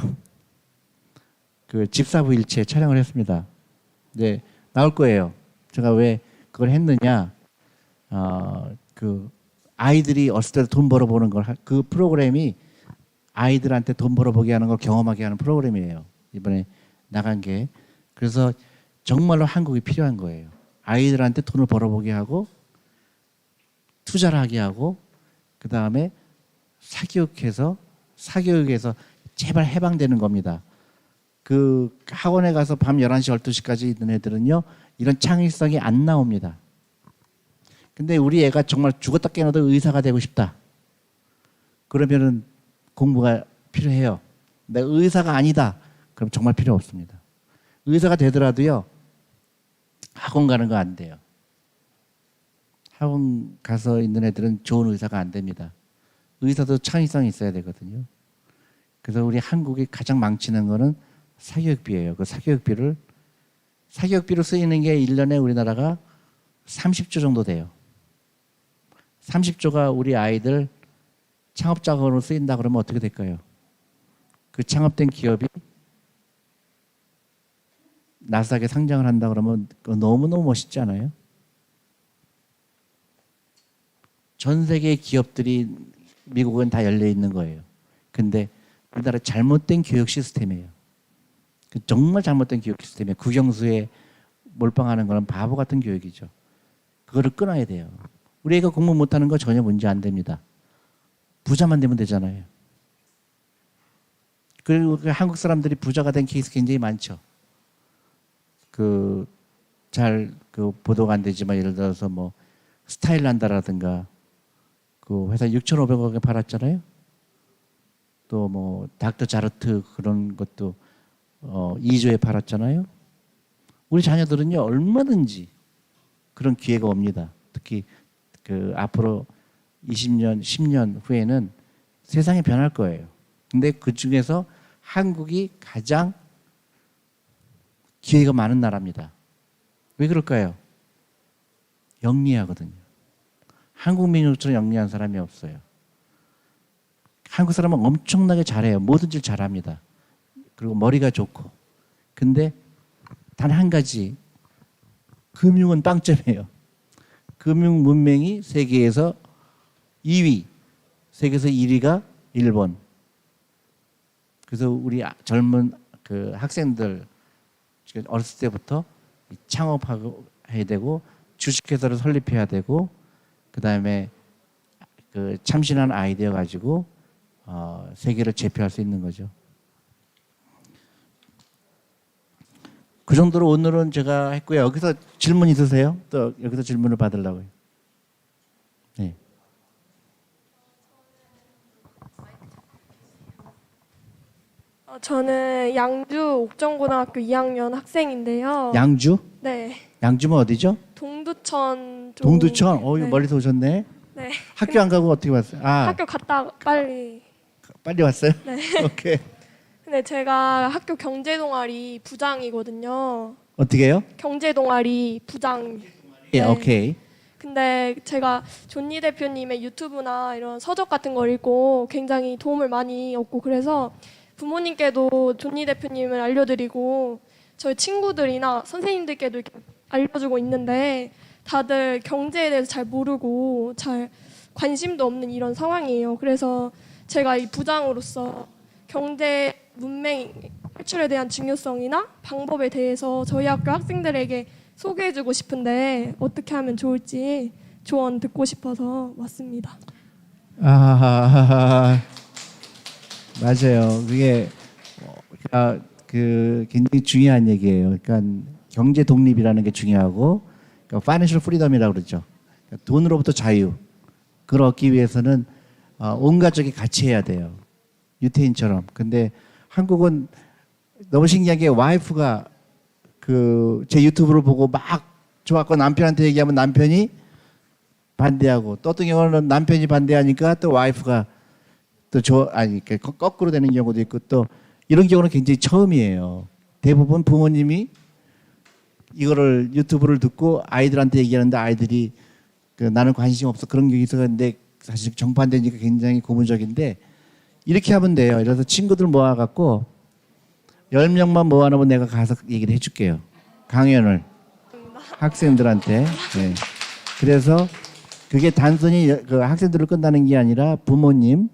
그 집사부 일체 촬영을 했습니다. 네, 나올 거예요. 제가 왜 그걸 했느냐. 그 아이들이 어렸을 때 돈 벌어보는 그 프로그램이 아이들한테 돈 벌어보게 하는 걸 경험하게 하는 프로그램이에요. 이번에 나간 게. 그래서 정말로 한국이 필요한 거예요. 아이들한테 돈을 벌어보게 하고 투자를 하게 하고 그 다음에 사교육에서 제발 해방되는 겁니다. 그 학원에 가서 밤 11시, 12시까지 있는 애들은요. 이런 창의성이 안 나옵니다. 근데 우리 애가 정말 죽었다 깨어나도 의사가 되고 싶다. 그러면은 공부가 필요해요. 내가 의사가 아니다. 그럼 정말 필요 없습니다. 의사가 되더라도요. 학원 가는 거 안 돼요. 학원 가서 있는 애들은 좋은 의사가 안 됩니다. 의사도 창의성이 있어야 되거든요. 그래서 우리 한국이 가장 망치는 거는 사교육비예요. 그 사교육비로 쓰이는 게 1년에 우리나라가 30조 정도 돼요. 30조가 우리 아이들 창업자금으로 쓰인다 그러면 어떻게 될까요? 그 창업된 기업이 나스닥에 상장을 한다 그러면 너무너무 멋있지 않아요? 전 세계의 기업들이 미국은 다 열려 있는 거예요. 근데 우리나라 잘못된 교육 시스템이에요. 정말 잘못된 교육 시스템이에요. 국영수에 몰빵하는 거는 바보 같은 교육이죠. 그거를 끊어야 돼요. 우리 애가 공부 못하는 거 전혀 문제 안 됩니다. 부자만 되면 되잖아요. 그리고 한국 사람들이 부자가 된 케이스 굉장히 많죠. 보도가 안 되지만 예를 들어서 뭐 스타일란다라든가 그 회사 6,500억에 팔았잖아요. 또 뭐 닥터 자르트 그런 것도 2조에 팔았잖아요. 우리 자녀들은요 얼마든지 그런 기회가 옵니다. 특히 그 앞으로 20년, 10년 후에는 세상이 변할 거예요. 근데 그 중에서 한국이 가장 기회가 많은 나라입니다. 왜 그럴까요? 영리하거든요. 한국 민족처럼 영리한 사람이 없어요. 한국 사람은 엄청나게 잘해요. 뭐든지 잘합니다. 그리고 머리가 좋고. 근데 단 한 가지, 금융은 빵점이에요. 금융 문맹이 세계에서 2위, 세계에서 1위가 일본. 그래서 우리 젊은 그 학생들 어렸을 때부터 창업해야 되고 주식회사를 설립해야 되고 그 다음에 그 참신한 아이디어 가지고 세계를 제패할 수 있는 거죠. 그 정도로 오늘은 제가 했고요. 여기서 질문 있으세요? 또 여기서 질문을 받으려고요. 네. 저는 양주 옥정고등학교 2학년 학생인데요. 양주? 네. 양주면 어디죠? 동두천 쪽. 동두천? 네. 멀리서 오셨네. 네. 학교 안 가고 어떻게 왔어요? 학교 갔다 빨리. 빨리 왔어요? 네. 오케이. 근데 제가 학교 경제 동아리 부장이거든요. 어떻게 해요? 경제 동아리 부장. 예, 네. 오케이. 근데 제가 존니 대표님의 유튜브나 이런 서적 같은 걸 읽고 굉장히 도움을 많이 얻고 그래서 부모님께도 존니 대표님을 알려드리고 저희 친구들이나 선생님들께도 이렇게 알려주고 있는데 다들 경제에 대해서 잘 모르고 잘 관심도 없는 이런 상황이에요. 그래서 제가 이 부장으로서 경제 문맹 탈출에 대한 중요성이나 방법에 대해서 저희 학교 학생들에게 소개해주고 싶은데 어떻게 하면 좋을지 조언 듣고 싶어서 왔습니다. 맞아요. 그게 굉장히 중요한 얘기예요. 그러니까 경제 독립이라는 게 중요하고, 그러니까 파이낸셜 프리덤이라고 그러죠. 그러니까 돈으로부터 자유. 그걸 얻기 위해서는 온 가족이 같이 해야 돼요. 유태인처럼. 근데 한국은 너무 신기한 게 와이프가 제 유튜브를 보고 막 좋았고 남편한테 얘기하면 남편이 반대하고 또 어떤 경우는 남편이 반대하니까 또 와이프가 또 거꾸로 되는 경우도 있고 또 이런 경우는 굉장히 처음이에요. 대부분 부모님이 이거를 유튜브를 듣고 아이들한테 얘기하는데 아이들이 나는 관심 없어 그런 게 있었는데 사실 정반대니까 굉장히 고무적인데 이렇게 하면 돼요. 그래서 친구들 모아갖고 10명만 모아놓으면 내가 가서 얘기를 해줄게요. 강연을 학생들한테. 네. 그래서 그게 단순히 그 학생들을 끝나는 게 아니라 부모님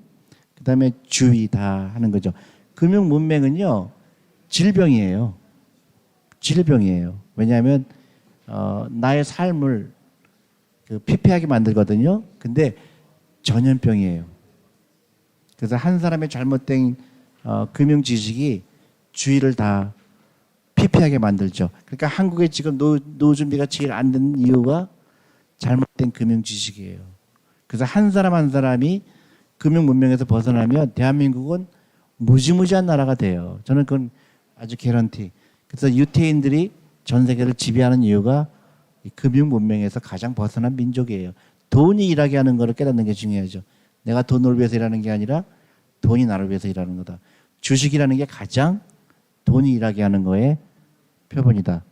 그다음에 주위 다 하는 거죠. 금융 문맹은요 질병이에요. 질병이에요. 왜냐하면 나의 삶을 피폐하게 만들거든요. 근데 전염병이에요. 그래서 한 사람의 잘못된 금융 지식이 주위를 다 피폐하게 만들죠. 그러니까 한국에 지금 노후 준비가 제일 안 되는 이유가 잘못된 금융 지식이에요. 그래서 한 사람 한 사람이 금융 문명에서 벗어나면 대한민국은 무지무지한 나라가 돼요. 저는 그건 아주 개런티. 그래서 유태인들이 전 세계를 지배하는 이유가 이 금융 문명에서 가장 벗어난 민족이에요. 돈이 일하게 하는 거를 깨닫는 게 중요하죠. 내가 돈을 위해서 일하는 게 아니라 돈이 나를 위해서 일하는 거다. 주식이라는 게 가장 돈이 일하게 하는 거의 표본이다.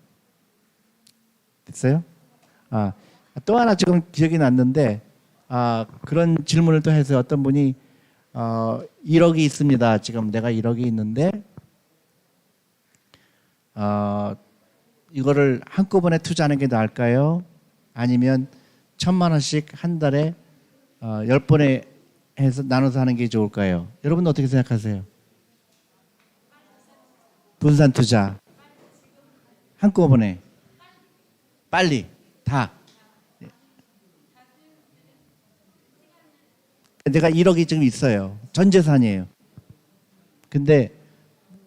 됐어요? 또 하나 지금 기억이 났는데, 그런 질문을 또 해서 어떤 분이 1억이 있습니다. 지금 내가 1억이 있는데 이거를 한꺼번에 투자하는 게 나을까요? 아니면 1,000만 원씩 한 달에 10번에 해서 나눠서 하는 게 좋을까요? 여러분 어떻게 생각하세요? 분산 투자. 한꺼번에. 빨리. 다. 내가 1억이 지금 있어요. 전 재산이에요. 근데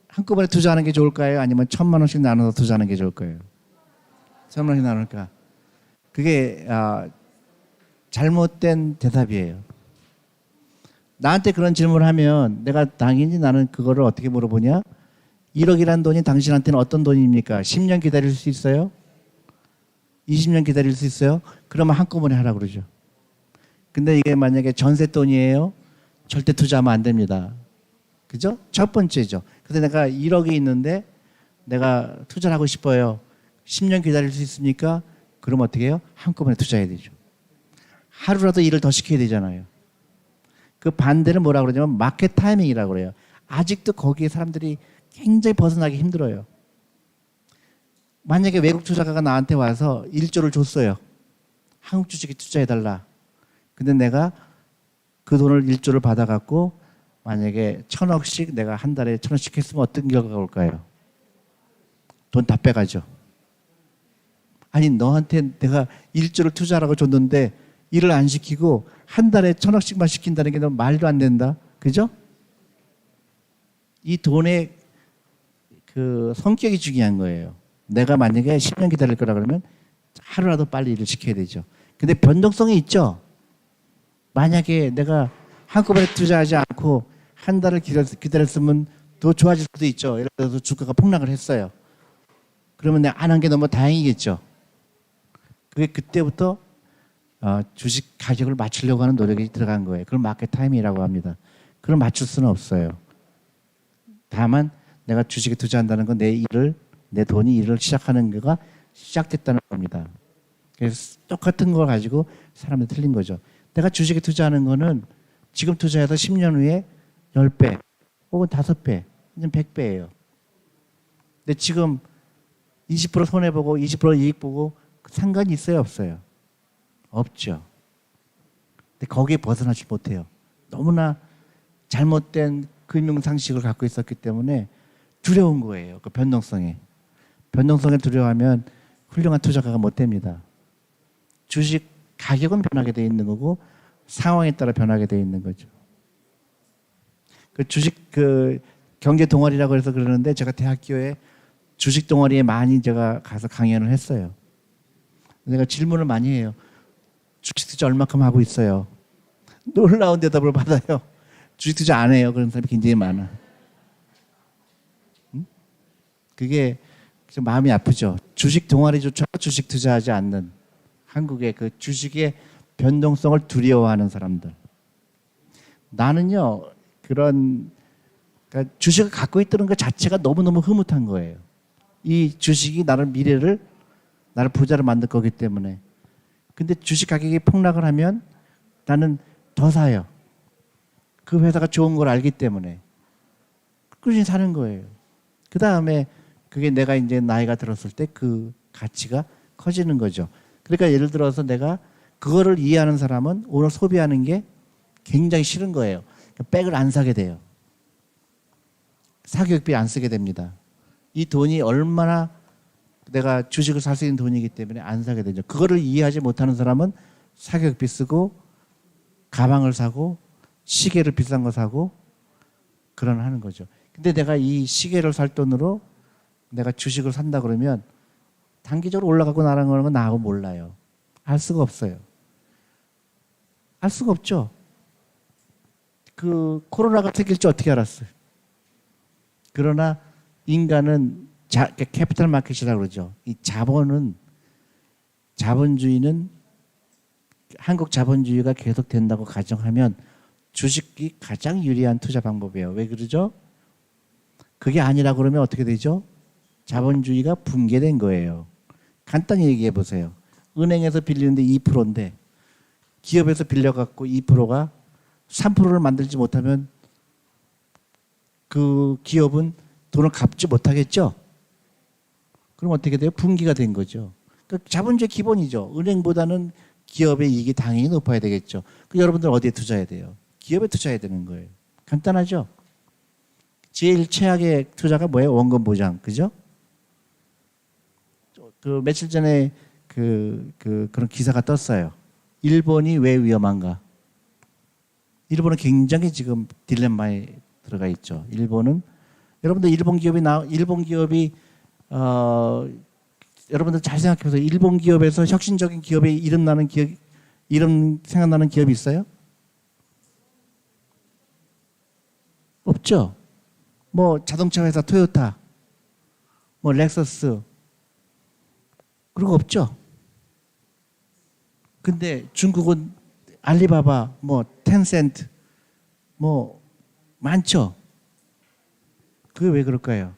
한꺼번에 투자하는 게 좋을까요? 아니면 1,000만 원씩 나눠서 투자하는 게 좋을까요? 1,000만 원씩 나눌까? 그게 잘못된 대답이에요. 나한테 그런 질문을 하면 내가 당연히 나는 그거를 어떻게 물어보냐? 1억이란 돈이 당신한테는 어떤 돈입니까? 10년 기다릴 수 있어요? 20년 기다릴 수 있어요? 그러면 한꺼번에 하라고 그러죠. 근데 이게 만약에 전세 돈이에요? 절대 투자하면 안 됩니다. 그죠? 첫 번째죠. 그래서 내가 1억이 있는데 내가 투자를 하고 싶어요. 10년 기다릴 수 있습니까? 그럼 어떻게 해요? 한꺼번에 투자해야 되죠. 하루라도 일을 더 시켜야 되잖아요. 그 반대를 뭐라고 그러냐면 마켓 타이밍이라고 그래요. 아직도 거기에 사람들이 굉장히 벗어나기 힘들어요. 만약에 외국 투자가가 나한테 와서 1조를 줬어요. 한국 주식에 투자해달라. 근데 내가 그 돈을 1조를 받아갖고 만약에 1,000억씩 내가 한 달에 1,000억씩 했으면 어떤 결과가 올까요? 돈 다 빼가죠. 아니 너한테 내가 1조를 투자하라고 줬는데 일을 안 시키고 한 달에 1,000억씩만 시킨다는 게 너무 말도 안 된다. 그죠? 이 돈의 그 성격이 중요한 거예요. 내가 만약에 10년 기다릴 거라 그러면 하루라도 빨리 일을 시켜야 되죠. 근데 변동성이 있죠. 만약에 내가 한꺼번에 투자하지 않고 한 달을 기다렸으면 더 좋아질 수도 있죠. 예를 들어서 주가가 폭락을 했어요. 그러면 내가 안 한 게 너무 다행이겠죠. 그게 그때부터 주식 가격을 맞추려고 하는 노력이 들어간 거예요. 그걸 마켓 타임이라고 합니다. 그걸 맞출 수는 없어요. 다만 내가 주식에 투자한다는 건 내 돈이 일을 시작하는 거가 시작됐다는 겁니다. 그래서 똑같은 걸 가지고 사람들이 틀린 거죠. 내가 주식에 투자하는 거는 지금 투자해서 10년 후에 10배 혹은 5배, 이제 100배예요. 근데 지금 20% 손해보고 20% 이익 보고 상관이 있어요, 없어요? 없죠. 근데 거기에 벗어나지 못해요. 너무나 잘못된 금융상식을 갖고 있었기 때문에 두려운 거예요. 그 변동성에. 변동성에 두려워하면 훌륭한 투자가가 못 됩니다. 주식 가격은 변하게 돼 있는 거고 상황에 따라 변하게 돼 있는 거죠. 그 주식 경제 동아리라고 해서 그러는데 제가 대학교에 주식 동아리에 많이 제가 가서 강연을 했어요. 내가 질문을 많이 해요. 주식 투자 얼마큼 하고 있어요? 놀라운 대답을 받아요. 주식 투자 안 해요. 그런 사람이 굉장히 많아. 그게 좀 마음이 아프죠. 주식 동아리조차 주식 투자하지 않는 한국의 그 주식의 변동성을 두려워하는 사람들. 나는요, 그러니까 주식을 갖고 있다는 것 자체가 너무너무 흐뭇한 거예요. 이 주식이 나를 부자로 만들 거기 때문에. 근데 주식 가격이 폭락을 하면 나는 더 사요. 그 회사가 좋은 걸 알기 때문에. 꾸준히 사는 거예요. 그 다음에 그게 내가 이제 나이가 들었을 때 그 가치가 커지는 거죠. 그러니까 예를 들어서 내가 그거를 이해하는 사람은 오늘 소비하는 게 굉장히 싫은 거예요. 그러니까 백을 안 사게 돼요. 사교육비 안 쓰게 됩니다. 이 돈이 얼마나 내가 주식을 살 수 있는 돈이기 때문에 안 사게 되죠. 그거를 이해하지 못하는 사람은 사교육비 쓰고 가방을 사고 시계를 비싼 거 사고 하는 거죠. 근데 내가 이 시계를 살 돈으로 내가 주식을 산다 그러면 단기적으로 올라가고 나가는 건 나하고 몰라요. 알 수가 없어요. 알 수가 없죠. 그 코로나가 생길지 어떻게 알았어요? 그러나 인간은 캐피탈 마켓이라고 그러죠. 이 자본주의는 한국 자본주의가 계속 된다고 가정하면 주식이 가장 유리한 투자 방법이에요. 왜 그러죠? 그게 아니라 그러면 어떻게 되죠? 자본주의가 붕괴된 거예요. 간단히 얘기해 보세요. 은행에서 빌리는데 2%인데 기업에서 빌려갖고 2%가 3%를 만들지 못하면 그 기업은 돈을 갚지 못하겠죠? 그럼 어떻게 돼요? 붕괴가 된 거죠. 그러니까 자본주의 기본이죠. 은행보다는 기업의 이익이 당연히 높아야 되겠죠. 그 여러분들 어디에 투자해야 돼요? 기업에 투자해야 되는 거예요. 간단하죠? 제일 최악의 투자가 뭐예요? 원금 보장. 그죠? 그 며칠 전에 그런 기사가 떴어요. 일본이 왜 위험한가? 일본은 굉장히 지금 딜레마에 들어가 있죠. 일본은 여러분들 일본 기업이 여러분들 잘 생각해 보세요. 일본 기업에서 혁신적인 기업에 이름 생각나는 기업이 있어요? 없죠. 뭐 자동차 회사 토요타, 뭐 렉서스 그런 거 없죠. 근데 중국은 알리바바, 뭐 텐센트, 뭐 많죠. 그게 왜 그럴까요?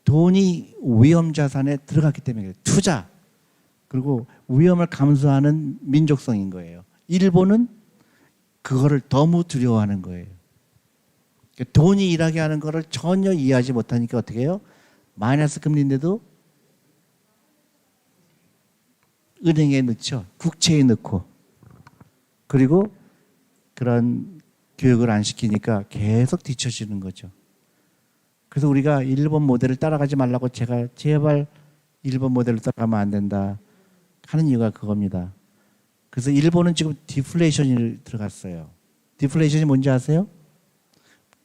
돈이 위험 자산에 들어갔기 때문에 그래요. 투자 그리고 위험을 감수하는 민족성인 거예요. 일본은 그거를 너무 두려워하는 거예요. 그러니까 돈이 일하게 하는 거를 전혀 이해하지 못하니까 어떻게 해요? 마이너스 금리인데도 은행에 넣죠. 국채에 넣고 그리고 그런 교육을 안 시키니까 계속 뒤처지는 거죠. 그래서 우리가 일본 모델을 따라가지 말라고 제가 제발 일본 모델을 따라가면 안 된다 하는 이유가 그겁니다. 그래서 일본은 지금 디플레이션이 들어갔어요. 디플레이션이 뭔지 아세요?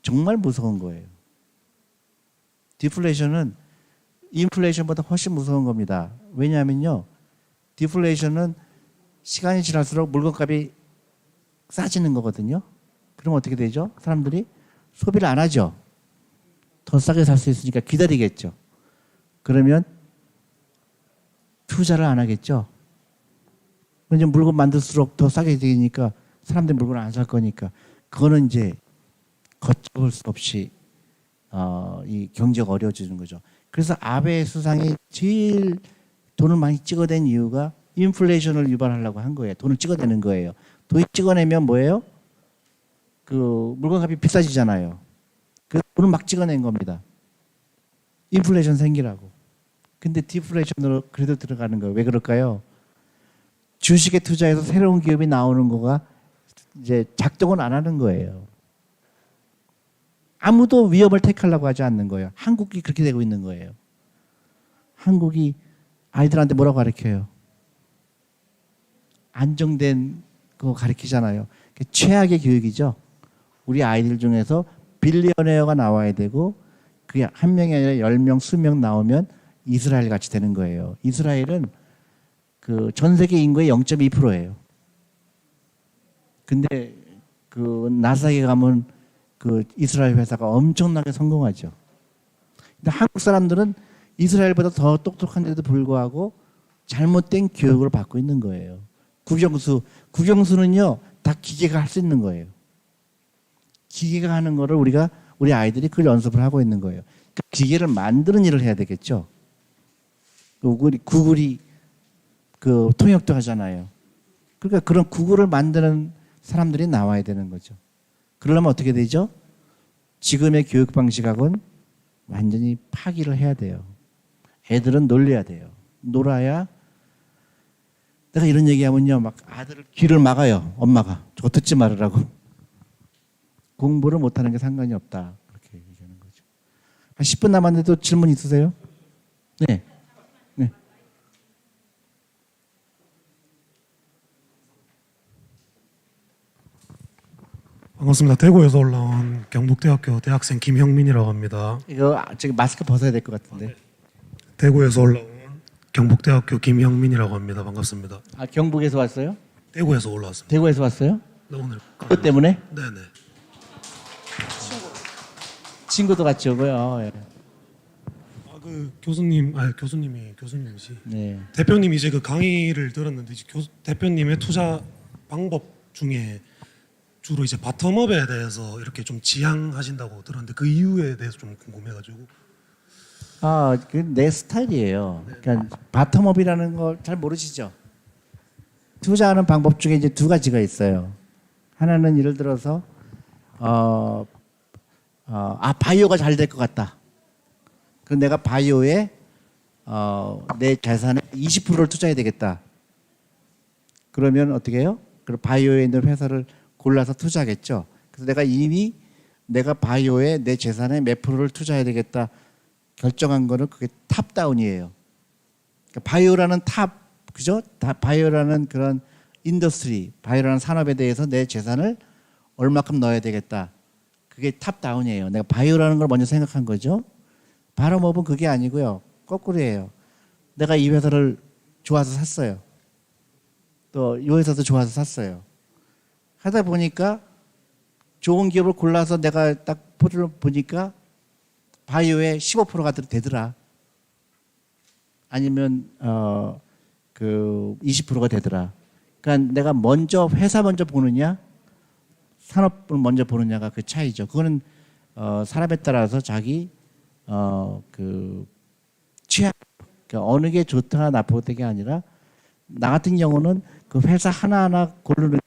정말 무서운 거예요. 디플레이션은 인플레이션보다 훨씬 무서운 겁니다. 왜냐하면요. 디플레이션은 시간이 지날수록 물건값이 싸지는 거거든요. 그럼 어떻게 되죠? 사람들이 소비를 안 하죠. 더 싸게 살 수 있으니까 기다리겠죠. 그러면 투자를 안 하겠죠. 왜냐면 물건 만들수록 더 싸게 되니까 사람들이 물건을 안 살 거니까. 그거는 이제 걷잡을 수 없이 이 경제가 어려워지는 거죠. 그래서 아베 수상이 제일 돈을 많이 찍어댄 이유가 인플레이션을 유발하려고 한 거예요. 돈을 찍어내는 거예요. 돈을 찍어내면 뭐예요? 그 물건값이 비싸지잖아요. 그 돈을 막 찍어낸 겁니다. 인플레이션 생기라고. 근데 디플레이션으로 그래도 들어가는 거예요. 왜 그럴까요? 주식에 투자해서 새로운 기업이 나오는 거가 이제 작동을 안 하는 거예요. 아무도 위험을 택하려고 하지 않는 거예요. 한국이 그렇게 되고 있는 거예요. 한국이 아이들한테 뭐라고 가르쳐요? 안정된 거 가르치잖아요. 최악의 교육이죠. 우리 아이들 중에서 빌리어네어가 나와야 되고 그게 한 명이 아니라 10명, 20명 나오면 이스라엘 같이 되는 거예요. 이스라엘은 그 전 세계 인구의 0.2%예요. 근데 그 나사에 가면 그 이스라엘 회사가 엄청나게 성공하죠. 근데 한국 사람들은 이스라엘보다 더 똑똑한데도 불구하고 잘못된 교육을 받고 있는 거예요. 국영수는요 다 기계가 할 수 있는 거예요. 기계가 하는 거를 우리 아이들이 그걸 연습을 하고 있는 거예요. 그 기계를 만드는 일을 해야 되겠죠. 구글이 그 통역도 하잖아요. 그러니까 그런 구글을 만드는 사람들이 나와야 되는 거죠. 그러려면 어떻게 되죠? 지금의 교육 방식하고는 완전히 파기를 해야 돼요. 애들은 놀려야 돼요. 놀아야 내가 이런 얘기하면요 막 아들을 귀를 막아요. 엄마가 저거 듣지 말으라고. 공부를 못하는 게 상관이 없다. 그렇게 얘기하는 거죠. 한 10분 남았는데도 질문 있으세요? 네. 네. 반갑습니다. 대구에서 올라온 경북대학교 대학생 김형민이라고 합니다. 이거 지금 마스크 벗어야 될 것 같은데. 대구에서 올라온 경북대학교 김형민이라고 합니다. 반갑습니다. 아 경북에서 왔어요? 대구에서 올라왔습니다. 대구에서 왔어요? 네, 오늘 그것 때문에? 네네. 친구도 같이 오고요. 예. 그 교수님이시. 네. 대표님 이제 그 강의를 들었는데 이제 대표님의 투자 방법 중에 주로 이제 바텀업에 대해서 이렇게 좀 지향하신다고 들었는데 그 이유에 대해서 좀 궁금해가지고. 그 내 스타일이에요. 그러니까 바텀업이라는 걸 잘 모르시죠? 투자하는 방법 중에 이제 두 가지가 있어요. 하나는 예를 들어서 바이오가 잘 될 것 같다. 그럼 내가 바이오에 내 재산의 20%를 투자해야 되겠다. 그러면 어떻게 해요? 그럼 바이오에 있는 회사를 골라서 투자하겠죠. 그래서 내가 이미 내가 바이오에 내 재산의 몇 프로를 투자해야 되겠다 결정한 거는 그게 탑다운이에요. 그러니까 바이오라는 그죠? 바이오라는 그런 인더스트리, 바이오라는 산업에 대해서 내 재산을 얼마큼 넣어야 되겠다. 그게 탑다운이에요. 내가 바이오라는 걸 먼저 생각한 거죠. 바텀업은 그게 아니고요. 거꾸로예요. 내가 이 회사를 좋아서 샀어요. 또 이 회사도 좋아서 샀어요. 하다 보니까 좋은 기업을 골라서 내가 딱 포트를 보니까 바이오에 15%가 되더라. 아니면 그 20%가 되더라. 그러니까 내가 먼저 회사 먼저 보느냐, 산업을 먼저 보느냐가 그 차이죠. 그거는 사람에 따라서 자기 그 취향, 그러니까 어느 게 좋다 나쁘다 게 아니라 나 같은 경우는 그 회사 하나하나 고르는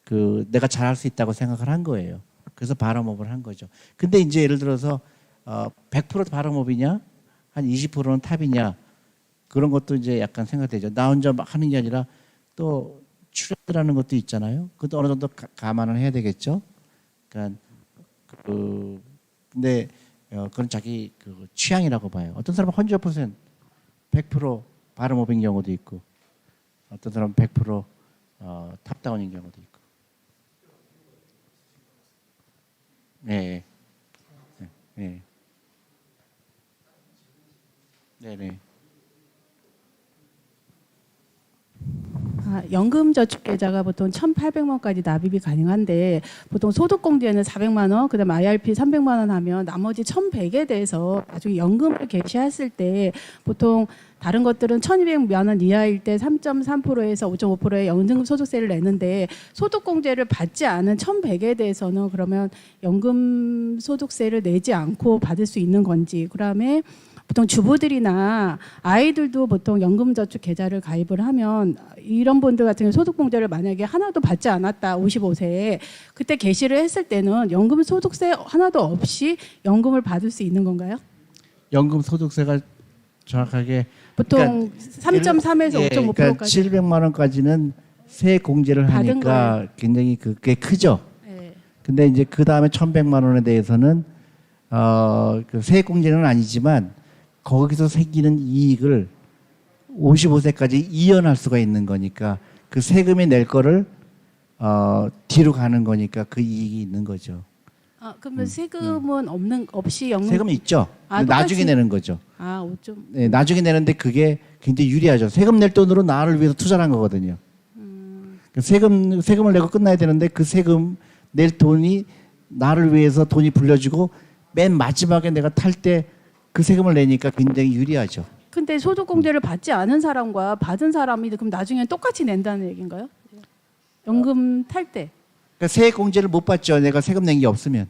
그 내가 잘할 수 있다고 생각을 한 거예요. 그래서 바텀업을 한 거죠. 근데 이제 예를 들어서 100% 바텀업이냐, 한 20%는 탑이냐 그런 것도 이제 약간 생각되죠. 나 혼자 막 하는 게 아니라 또 트렌드라는 것도 있잖아요. 그것도 어느 정도 감안을 해야 되겠죠. 그러니까 근데 그건 자기 그 취향이라고 봐요. 어떤 사람은 100% 바텀업인 경우도 있고, 어떤 사람은 100% 탑다운인 경우도 있고. 네. 네. 네. 네. 연금저축계좌가 보통 1,800만 원까지 납입이 가능한데 보통 소득공제는 400만 원, 그다음 IRP 300만 원 하면 나머지 1,100에 대해서 나중에 연금을 개시했을 때 보통 다른 것들은 1,200만 원 이하일 때 3.3%에서 5.5%의 연금 소득세를 내는데 소득공제를 받지 않은 1,100에 대해서는 그러면 연금 소득세를 내지 않고 받을 수 있는 건지, 그다음에 보통 주부들이나 아이들도 보통 연금저축 계좌를 가입을 하면 이런 분들 같은 경우 소득공제를 만약에 하나도 받지 않았다 55세에 그때 개시를 했을 때는 연금 소득세 하나도 없이 연금을 받을 수 있는 건가요? 연금 소득세가 정확하게 보통 3.3에서 예, 5.5%까지. 그러니까 700만 원까지는 세 공제를 받은 하니까 거예요. 굉장히 그게 크죠. 네. 근데 이제 그 다음에 1,100만 원에 대해서는 그 세액공제는 아니지만 거기서 생기는 이익을 55세까지 이연할 수가 있는 거니까 그 세금이 낼 거를 뒤로 가는 거니까 그 이익이 있는 거죠. 그러면 세금은 없이 연금 세금이 있죠. 근데 똑같이? 나중에 내는 거죠. 5점. 네, 나중에 내는데 그게 굉장히 유리하죠. 세금 낼 돈으로 나를 위해서 투자를 한 거거든요. 세금을 내고 끝나야 되는데 그 세금 낼 돈이 나를 위해서 돈이 불려지고 맨 마지막에 내가 탈 때 그 세금을 내니까 굉장히 유리하죠. 근데 소득공제를 받지 않은 사람과 받은 사람이 그럼 나중에 똑같이 낸다는 얘기인가요? 연금 탈 때. 그러니까 세액 공제를 못 받죠. 내가 세금 낸 게 없으면.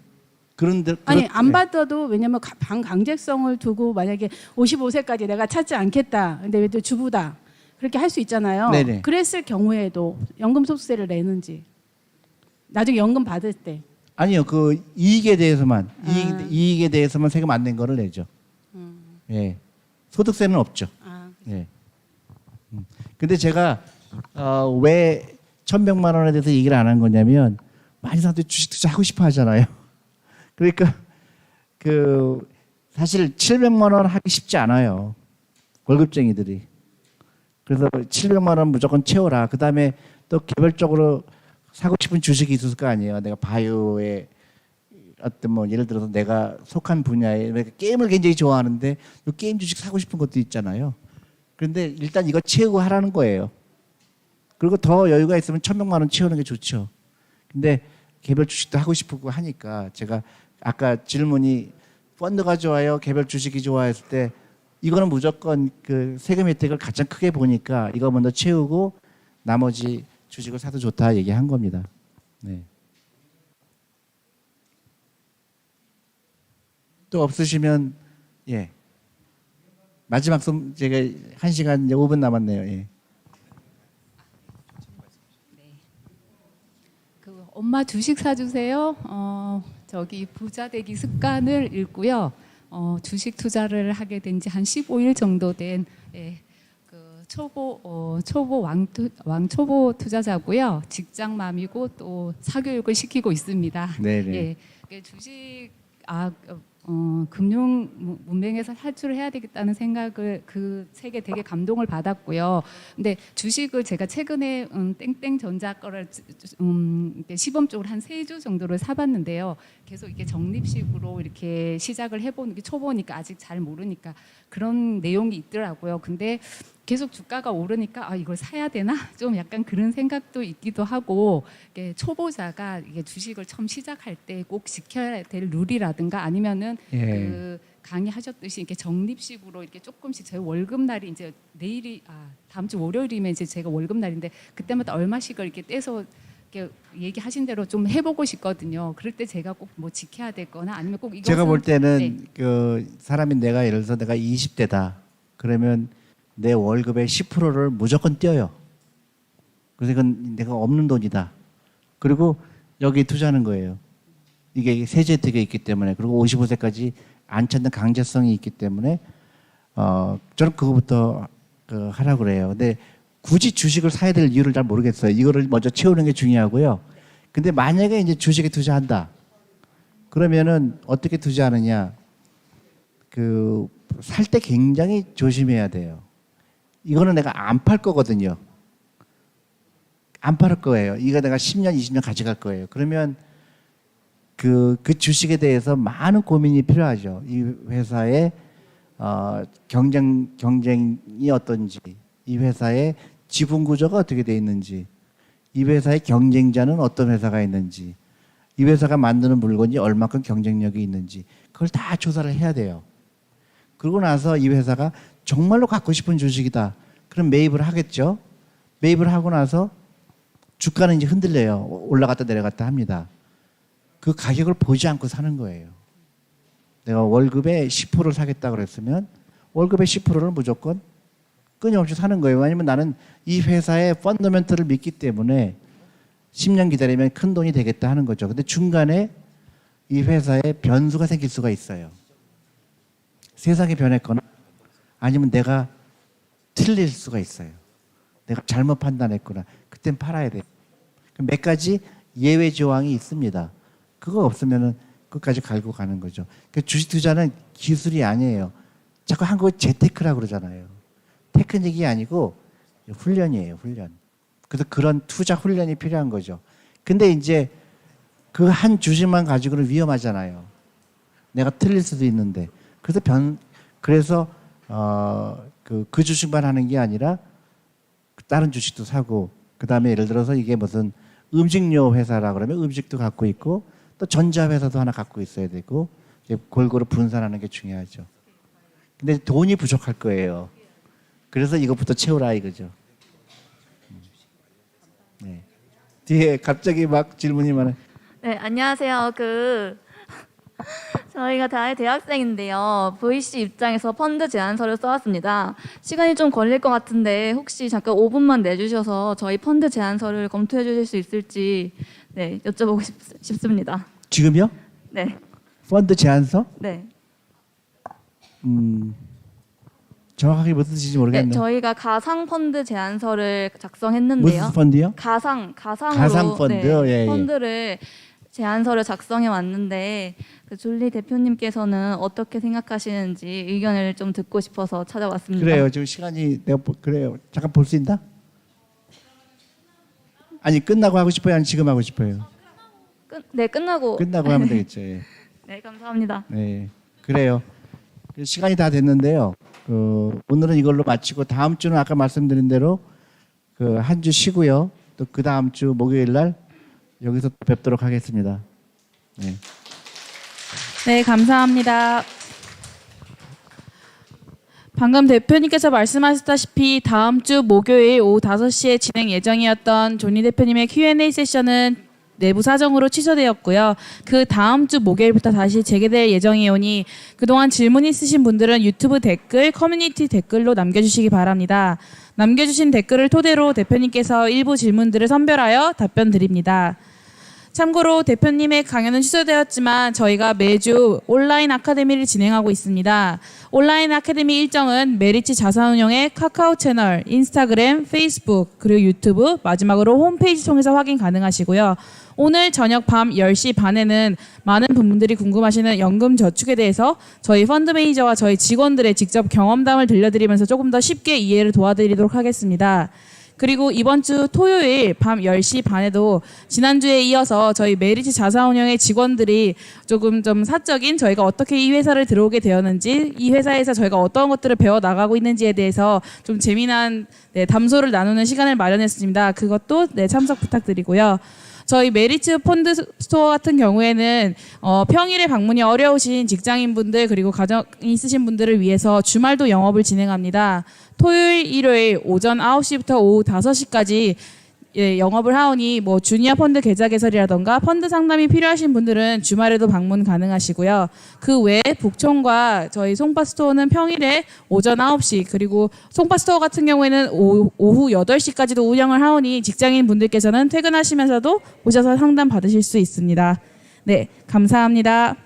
그런데 아니 안 받아도 왜냐면 반강제성을 두고 만약에 55세까지 내가 찾지 않겠다. 근데 왜 또 주부다. 그렇게 할 수 있잖아요. 네네. 그랬을 경우에도 연금 소득세를 내는지. 나중에 연금 받을 때. 아니요. 그 이익에 대해서만 이익에 대해서만 세금 안 낸 거를 내죠. 예. 소득세는 없죠. 예. 근데 제가 왜 1,100만 원에 대해서 얘기를 안 한 거냐면 많은 사람들이 주식 투자하고 싶어 하잖아요. 그러니까 그 사실 700만 원 하기 쉽지 않아요. 월급쟁이들이. 그래서 700만 원 무조건 채워라. 그다음에 또 개별적으로 사고 싶은 주식이 있을 거 아니에요. 내가 바이오에 어떤 뭐 예를 들어서 내가 속한 분야에 게임을 굉장히 좋아하는데 이 게임 주식 사고 싶은 것도 있잖아요. 그런데 일단 이거 채우고 하라는 거예요. 그리고 더 여유가 있으면 1,100만 원 채우는 게 좋죠. 근데 개별 주식도 하고 싶고 하니까 제가 아까 질문이 펀드가 좋아요, 개별 주식이 좋아했을 때 이거는 무조건 그 세금 혜택을 가장 크게 보니까 이거 먼저 채우고 나머지 주식을 사도 좋다 얘기한 겁니다. 네. 또 없으시면 예. 마지막 제가 1시간 5분 남았네요. 예. 그 엄마 주식 사주세요. 저기 부자 되기 습관을 읽고요. 주식 투자를 하게 된 지 한 15일 정도 된 그 초보 왕초보 투자자고요. 직장맘이고 또 사교육을 시키고 있습니다. 네네. 예, 그 주식 금융 문맹에서 탈출을 해야 되겠다는 생각을 그 책에 되게 감동을 받았고요. 근데 주식을 제가 최근에 땡땡전자 거를 이렇게 시범적으로 한 3주 정도를 사봤는데요. 계속 이게 적립식으로 이렇게 시작을 해보는 게 초보니까 아직 잘 모르니까 그런 내용이 있더라고요. 근데 계속 주가가 오르니까 이걸 사야 되나? 좀 약간 그런 생각도 있기도 하고 이게 초보자가 이게 주식을 처음 시작할 때 꼭 지켜야 될 룰이라든가 아니면은 예. 그 강의하셨듯이 이렇게 적립식으로 이렇게 조금씩 제 월급날이 이제 내일이 다음 주 월요일이면 이제 제가 월급날인데 그때마다 얼마씩을 이렇게 떼서 이렇게 얘기하신 대로 좀 해보고 싶거든요. 그럴 때 제가 꼭 뭐 지켜야 될거나 아니면 꼭 이것은 제가 볼 때는 네. 그 사람이 내가 예를 들어서 내가 20대다 그러면 내 월급의 10%를 무조건 떼어요. 그래서 이건 내가 없는 돈이다. 그리고 여기 투자하는 거예요. 이게 세제 혜택이 있기 때문에 그리고 55세까지 안 찾는 강제성이 있기 때문에 저는 그거부터 하라고 그래요. 근데 굳이 주식을 사야 될 이유를 잘 모르겠어요. 이거를 먼저 채우는 게 중요하고요. 근데 만약에 이제 주식에 투자한다. 그러면은 어떻게 투자하느냐? 살 때 굉장히 조심해야 돼요. 이거는 내가 안 팔 거거든요. 안 팔 거예요. 이거 내가 10년, 20년 가져갈 거예요. 그러면 그 주식에 대해서 많은 고민이 필요하죠. 이 회사의 경쟁이 어떤지, 이 회사의 지분 구조가 어떻게 돼 있는지, 이 회사의 경쟁자는 어떤 회사가 있는지, 이 회사가 만드는 물건이 얼마큼 경쟁력이 있는지 그걸 다 조사를 해야 돼요. 그러고 나서 이 회사가 정말로 갖고 싶은 주식이다. 그럼 매입을 하겠죠. 매입을 하고 나서 주가는 이제 흔들려요. 올라갔다 내려갔다 합니다. 그 가격을 보지 않고 사는 거예요. 내가 월급의 10%를 사겠다 그랬으면 월급의 10%를 무조건 끊임없이 사는 거예요. 왜냐하면 나는 이 회사의 펀더멘털을 믿기 때문에 10년 기다리면 큰 돈이 되겠다 하는 거죠. 근데 중간에 이 회사에 변수가 생길 수가 있어요. 세상이 변했거나 아니면 내가 틀릴 수가 있어요. 내가 잘못 판단했구나. 그땐 팔아야 돼요. 몇 가지 예외 조항이 있습니다. 그거 없으면은 끝까지 갈고 가는 거죠. 그러니까 주식 투자는 기술이 아니에요. 자꾸 한국어 재테크라고 그러잖아요. 테크닉이 아니고 훈련이에요, 훈련. 그래서 그런 투자 훈련이 필요한 거죠. 근데 이제 그 한 주식만 가지고는 위험하잖아요. 내가 틀릴 수도 있는데. 그래서 그 주식만 하는 게 아니라 다른 주식도 사고, 그 다음에 예를 들어서 이게 무슨 음식료 회사라 그러면 음식도 갖고 있고 또 전자 회사도 하나 갖고 있어야 되고 골고루 분산하는 게 중요하죠. 근데 돈이 부족할 거예요. 그래서 이것부터 채우라 이거죠. 네. 뒤에 갑자기 막 질문이 많아요. 네, 안녕하세요. 저희가 대학생인데요. VC 입장에서 펀드 제안서를 써왔습니다. 시간이 좀 걸릴 것 같은데 혹시 잠깐 5분만 내주셔서 저희 펀드 제안서를 검토해 주실 수 있을지 여쭤보고 싶습니다. 지금요? 네. 펀드 제안서? 네. 정확하게 무슨 뜻인지 모르겠네요. 저희가 가상 펀드 제안서를 작성했는데요. 무슨 펀드요? 가상으로 가상 펀드요? 예. 펀드를 제안서를 작성해 왔는데 졸리 대표님께서는 어떻게 생각하시는지 의견을 좀 듣고 싶어서 찾아왔습니다. 그래요. 지금 시간이 그래요. 잠깐 볼 수 있나? 아니 끝나고 하고 싶어요? 아니 지금 하고 싶어요? 끝나고 하면 되겠죠. 예. 네, 감사합니다. 네, 그래요. 시간이 다 됐는데요. 오늘은 이걸로 마치고 다음 주는 아까 말씀드린 대로 한 주 쉬고요. 또 그 다음 주 목요일 날 여기서 뵙도록 하겠습니다. 네. 네, 감사합니다. 방금 대표님께서 말씀하셨다시피 다음 주 목요일 오후 5시에 진행 예정이었던 존니 대표님의 Q&A 세션은 내부 사정으로 취소되었고요. 그 다음 주 목요일부터 다시 재개될 예정이오니 그동안 질문 있으신 분들은 유튜브 댓글, 커뮤니티 댓글로 남겨주시기 바랍니다. 남겨주신 댓글을 토대로 대표님께서 일부 질문들을 선별하여 답변 드립니다. 참고로 대표님의 강연은 취소되었지만 저희가 매주 온라인 아카데미를 진행하고 있습니다. 온라인 아카데미 일정은 메리츠 자산운용의 카카오 채널, 인스타그램, 페이스북, 그리고 유튜브, 마지막으로 홈페이지 통해서 확인 가능하시고요. 오늘 저녁 밤 10시 반에는 많은 분들이 궁금하시는 연금 저축에 대해서 저희 펀드 매니저와 저희 직원들의 직접 경험담을 들려드리면서 조금 더 쉽게 이해를 도와드리도록 하겠습니다. 그리고 이번 주 토요일 밤 10시 반에도 지난주에 이어서 저희 메리츠 자산운용의 직원들이 조금 좀 사적인 저희가 어떻게 이 회사를 들어오게 되었는지, 이 회사에서 저희가 어떤 것들을 배워 나가고 있는지에 대해서 좀 재미난 담소를 나누는 시간을 마련했습니다. 그것도 참석 부탁드리고요. 저희 메리츠 펀드 스토어 같은 경우에는 평일에 방문이 어려우신 직장인분들 그리고 가정이 있으신 분들을 위해서 주말도 영업을 진행합니다. 토요일, 일요일 오전 9시부터 오후 5시까지 영업을 하오니 뭐 주니어 펀드 계좌 개설이라던가 펀드 상담이 필요하신 분들은 주말에도 방문 가능하시고요. 그 외에 북촌과 저희 송파 스토어는 평일에 오전 9시 그리고 송파 스토어 같은 경우에는 오후 8시까지도 운영을 하오니 직장인 분들께서는 퇴근하시면서도 오셔서 상담 받으실 수 있습니다. 네, 감사합니다.